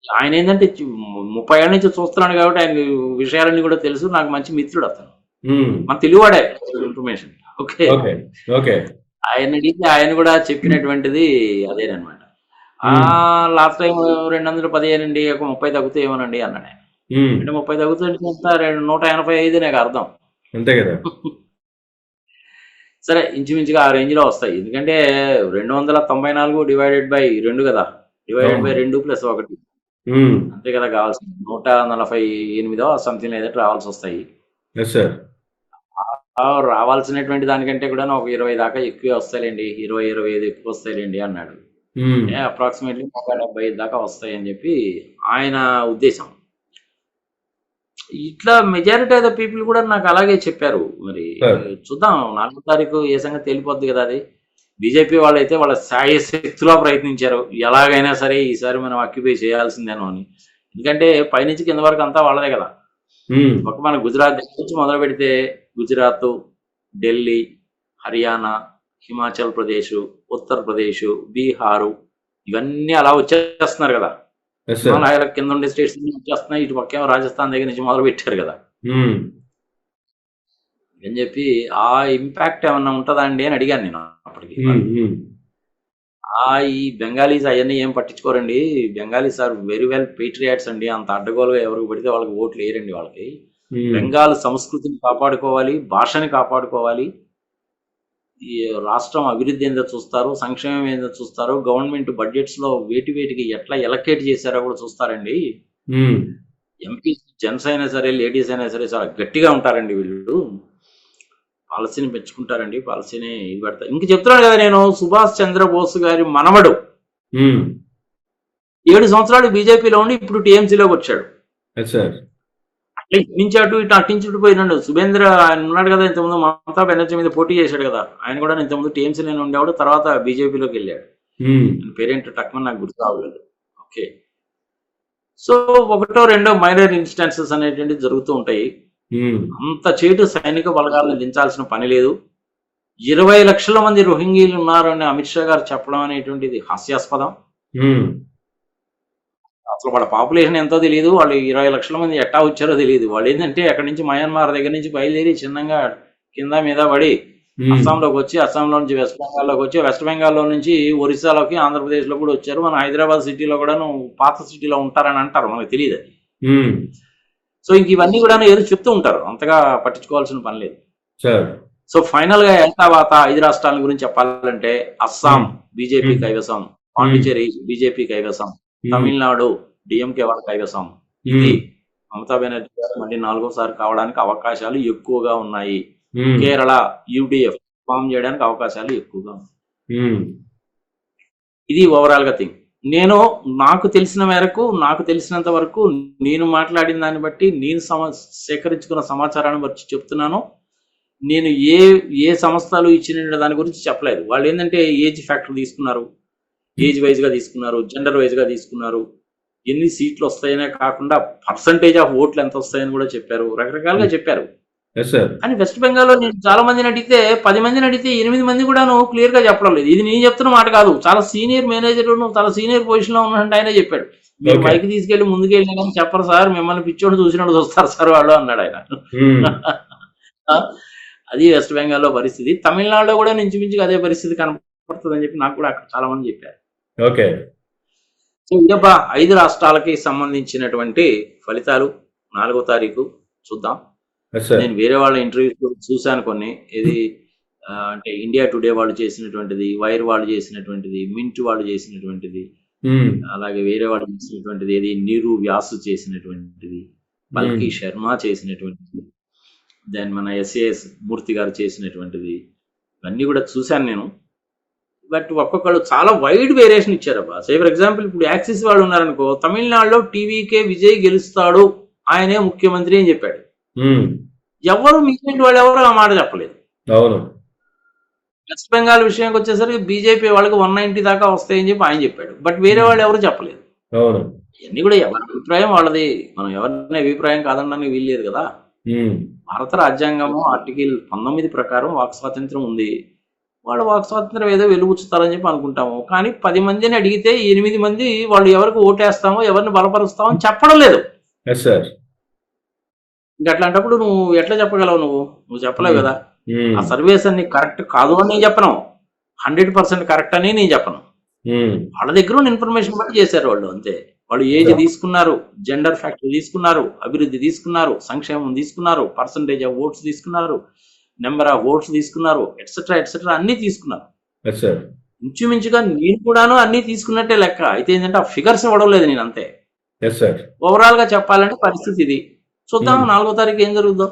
ఆయన ఏంటంటే 30 ఏళ్ళ నుంచి చూస్తున్నాడు కాబట్టి ఆయన విషయాలన్నీ కూడా తెలుసు. నాకు మంచి మిత్రుడు అతను, మన తెలుగువాడే ఇన్ఫర్మేషన్. ఓకే, ఆయన అడిగితే ఆయన కూడా చెప్పినటువంటిది అదేనమాట. లాస్ట్ టైం 215 అండి, ఒక 30 తగ్గుతాయేమోనండి అన్నాడు ఆయన. అంటే 30 తగ్గుతుంటే 185 నాకు అర్థం, అంతే కదా. సరే, ఇంచుమించుగా ఆ రేంజ్ లో వస్తాయి. ఎందుకంటే 294 డివైడెడ్ బై 2 కదా, డివైడెడ్ బై 2 + 1 అంతే కదా కావాల్సింది. 148 సంథింగ్ ఏదైతే రావాల్సి వస్తాయి. రావాల్సినటువంటి దానికంటే కూడా ఒక 20 దాకా ఎక్కువ వస్తాయిలేండి, 20-25 ఎక్కువ వస్తాయిలేండి అన్నాడు. అప్రాక్సిమేట్లీ 175 దాకా వస్తాయి అని చెప్పి ఆయన ఉద్దేశం. ఇట్లా మెజారిటీ ఆఫ్ ద పీపుల్ కూడా నాకు అలాగే చెప్పారు. మరి చూద్దాం, 4వ తారీఖు ఏ సంగతి తెలిపోద్ది కదా. అది బీజేపీ వాళ్ళైతే వాళ్ళ శాయశక్తిలో ప్రయత్నించారు, ఎలాగైనా సరే ఈసారి మనం ఆక్యుపై చేయాల్సిందేనో అని. ఎందుకంటే పైనుంచి కింద వరకు అంతా వాళ్ళదే కదా. ఒక మన గుజరాత్ నుంచి మొదలు పెడితే గుజరాత్, ఢిల్లీ, హర్యానా, హిమాచల్ ప్రదేశ్, ఉత్తరప్రదేశ్, బీహారు, ఇవన్నీ అలా వచ్చేస్తున్నారు కదా. హిమాలయాల కింద ఉండే స్టేట్స్ వచ్చేస్తున్నాయి. ఇటు పక్క రాజస్థాన్ దగ్గర నుంచి మొదలు పెట్టారు కదా అని చెప్పి, ఆ ఇంపాక్ట్ ఏమన్నా ఉంటుందా అండి అని అడిగాను నేను అప్పటికి. ఈ బెంగాలీస్ అవన్నీ ఏం పట్టించుకోరండి. Bengalis are very well patriots అండి. అంత అడ్డగోలుగా ఎవరికి పడితే వాళ్ళకి ఓట్లు వేయరండి. వాళ్ళకి బెంగాల్ సంస్కృతిని కాపాడుకోవాలి, భాషని కాపాడుకోవాలి, ఈ రాష్ట్రం అభివృద్ధి ఏందో చూస్తారు, సంక్షేమం ఏందో చూస్తారు, గవర్నమెంట్ బడ్జెట్స్ లో వేటికి ఎట్లా ఎలకేట్ చేశారో కూడా చూస్తారండి. ఎంపీ జెంట్స్ అయినా సరే, లేడీస్ అయినా సరే చాలా గట్టిగా ఉంటారండి వీళ్ళు. పాలసీని పెంచుకుంటారండి, పాలసీని ఇది పెడతారు. ఇంక చెప్తున్నాను కదా నేను, సుభాష్ చంద్రబోస్ గారి మనవడు 7 సంవత్సరాలు బీజేపీలో ఉండి ఇప్పుడు టీఎంసీలోకి వచ్చాడు. నుంచి అటు ఇటు అట్టించుడు పోయినాడు. సుభేంద్ర ఆయన ఉన్నాడు కదా, ఇంతకుముందు మమతా బెనర్జీ మీద పోటీ చేశాడు కదా, ఆయన కూడా ఇంతకుముందు టీఎంసీలోనే ఉండేవాడు, తర్వాత బీజేపీలోకి వెళ్ళాడు. పేరెంట్ టక్మన్ నాకు గుర్తు రావలేదు. ఓకే, సో 1-2 మైనర్ ఇన్స్టాన్సెస్ అనేటువంటి జరుగుతూ ఉంటాయి. అంత చేటు సైనిక బలగాలను దించాల్సిన పని లేదు. 20 లక్షల మంది రోహింగ్యీలు ఉన్నారు అని అమిత్ షా గారు చెప్పడం అనేటువంటిది హాస్యాస్పదం. ఉమ్, అసలు వాళ్ళ పాపులేషన్ ఎంతో తెలియదు, వాళ్ళు 20 లక్షల మంది ఎట్టా వచ్చారో తెలియదు. వాళ్ళు ఏంటంటే అక్కడి నుంచి మయన్మార్ దగ్గర నుంచి బయలుదేరి చిన్నగా కింద మీద పడి ఉమ్, అస్సాంలోకి వచ్చి, అస్సాంలో నుంచి వెస్ట్ బెంగాల్లోకి వచ్చి, వెస్ట్ బెంగాల్లో నుంచి ఒరిస్సాలోకి, ఆంధ్రప్రదేశ్లో కూడా వచ్చారు. మన హైదరాబాద్ సిటీలో కూడా పాత సిటీలో ఉంటారని అంటారు, మనకు తెలియదు అది. ఉమ్, సో ఇంక ఇవన్నీ కూడా ఏదో చెప్తూ ఉంటారు, అంతగా పట్టించుకోవాల్సిన పని లేదు. సార్. సో ఫైనల్ గా తర్వాత 5 రాష్ట్రాల గురించి చెప్పాలంటే అస్సాం ఉమ్, బీజేపీ ఉమ్, కైవసం, ఉమ్, పాండిచేరి బీజేపీ కైవసం, ఉమ్, తమిళనాడు డిఎంకే వాళ్ళ కైవసం. ఉమ్, ఇది మమతా బెనర్జీ గారు మళ్ళీ 4వసారి కావడానికి అవకాశాలు ఎక్కువగా ఉన్నాయి. ఉమ్, కేరళ యూడిఎఫ్ ఫామ్ చేయడానికి అవకాశాలు ఎక్కువగా ఉన్నాయి. ఉమ్, ఇది ఓవరాల్ గా థింగ్. నేను నాకు తెలిసిన మేరకు, నాకు తెలిసినంత వరకు, నేను మాట్లాడిన దాన్ని బట్టి, నేను సేకరించుకున్న సమాచారాన్ని బట్టి చెప్తున్నాను. నేను ఏ ఏ సంస్థలు ఇచ్చిన దాని గురించి చెప్పలేదు. వాళ్ళు ఏంటంటే ఏజ్ ఫ్యాక్టర్ తీసుకున్నారు, ఏజ్ వైజ్ గా తీసుకున్నారు, జెండర్ వైజ్ గా తీసుకున్నారు, ఎన్ని సీట్లు వస్తాయనే కాకుండా పర్సంటేజ్ ఆఫ్ ఓట్లు ఎంత వస్తాయని కూడా చెప్పారు, రకరకాలుగా చెప్పారు. Yes sir. కానీ వెస్ట్ బెంగాల్లో నేను చాలా మందిని అడిగితే, 10 మందిని అడిగితే 8 మంది కూడా క్లియర్ గా చెప్పడం లేదు. ఇది నేను చెప్తున్న మాట కాదు, చాలా సీనియర్ మేనేజర్, చాలా సీనియర్ పొజిషన్ లో ఉన్నట్టు ఆయనే చెప్పాడు. మీరు ఓకే. మైక్ తీసుకెళ్లి ముందుకెళ్ళినా కానీ చెప్పరు సార్, మిమ్మల్ని పిచ్చోడు చూసినట్టు చూస్తారు సార్ వాళ్ళు అన్నాడు ఆయన. ఉమ్, ఆ, అది వెస్ట్ బెంగాల్లో పరిస్థితి. తమిళనాడులో కూడా ఇంచుమించుగా అదే పరిస్థితి కనపడుతుందని చెప్పి నాకు కూడా అక్కడ చాలా మంది చెప్పారు. ఓకే. సో ఇదబ్బా 5 రాష్ట్రాలకి సంబంధించినటువంటి ఫలితాలు 4వ తారీఖు చూద్దాం. Yes sir. నేను వేరే వాళ్ళ ఇంటర్వ్యూస్ చూశాను కొన్ని. ఇది అంటే ఇండియా టుడే వాళ్ళు చేసినటువంటిది, వైర్ వాళ్ళు చేసినటువంటిది, మింట్ వాళ్ళు చేసినటువంటిది, ఉమ్, అలాగే వేరే వాళ్ళు చేసినటువంటిది, ఏది నీరు వ్యాసు చేసినటువంటిది, బల్కి శర్మ చేసినటువంటిది, దెన్ మన ఎస్ఏఎస్ మూర్తి గారు చేసినటువంటిది, ఇవన్నీ కూడా చూశాను నేను. బట్ ఒక్కొక్కళ్ళు చాలా వైడ్ వేరియేషన్ ఇచ్చారబ్బా. సే ఫర్ ఎగ్జాంపుల్ ఇప్పుడు యాక్సిస్ వాళ్ళు ఉన్నారనుకో, తమిళనాడులో టీవీకే విజయ్ గెలుస్తాడు, ఆయనే ముఖ్యమంత్రి అని చెప్పాడు. ఉమ్, ఎవరు మిగిలిన వాళ్ళు ఎవరు ఆ మాట చెప్పలేదు. అవును. వెస్ట్ బెంగాల్ విషయానికి వచ్చేసరికి బీజేపీ వాళ్ళకి 190 దాకా వస్తాయని చెప్పి ఆయన చెప్పాడు. బట్ వేరే వాళ్ళు ఎవరు చెప్పలేదు. అవును. ఇవన్నీ కూడా ఎవరి అభిప్రాయం వాళ్ళది, మనం ఎవరిని అభిప్రాయం కాదనడానికి వీల్లేదు కదా. ఉమ్, భారత రాజ్యాంగము ఆర్టికల్ 19 ప్రకారం వాక్ స్వాతంత్రం ఉంది. వాళ్ళు వాక్ స్వాతంత్రం ఏదో వెలుగుచ్చుతారని చెప్పి అనుకుంటాము. కానీ 10 మందిని అడిగితే 8 మంది వాళ్ళు ఎవరికి ఓటేస్తామో, ఎవరిని బలపరుస్తామో అని చెప్పడం లేదు. Yes sir. ఇంకా అట్లాంటప్పుడు నువ్వు ఎట్లా చెప్పగలవు? నువ్వు చెప్పలేవు కదా. ఉమ్, ఆ సర్వేస్ అన్ని కరెక్ట్ కాదు అని నేను చెప్పను, 100% కరెక్ట్ అని నేను చెప్పను. ఉమ్, వాళ్ళ దగ్గర ఉన్న ఇన్ఫర్మేషన్ బట్టి చేశారు వాళ్ళు, అంతే. వాళ్ళు ఏజ్ తీసుకున్నారు, జెండర్ ఫ్యాక్టర్ తీసుకున్నారు, అభివృద్ధి తీసుకున్నారు, సంక్షేమం తీసుకున్నారు, పర్సంటేజ్ ఆఫ్ ఓట్స్ తీసుకున్నారు, నెంబర్ ఆఫ్ ఓట్స్ తీసుకున్నారు, ఎట్సెట్రా ఎట్సెట్రా అన్ని తీసుకున్నారు. Yes sir. ఇంచుమించుగా నేను కూడాను అన్ని తీసుకున్నట్టే లెక్క. అయితే ఏంటంటే ఆ ఫిగర్స్ ఇవ్వడం లేదు నేను, అంతే. Yes sir. ఓవరాల్ గా చెప్పాలంటే పరిస్థితి ఇది. చూద్దాం 4వ తారీఖు ఏం జరుగుతుందో.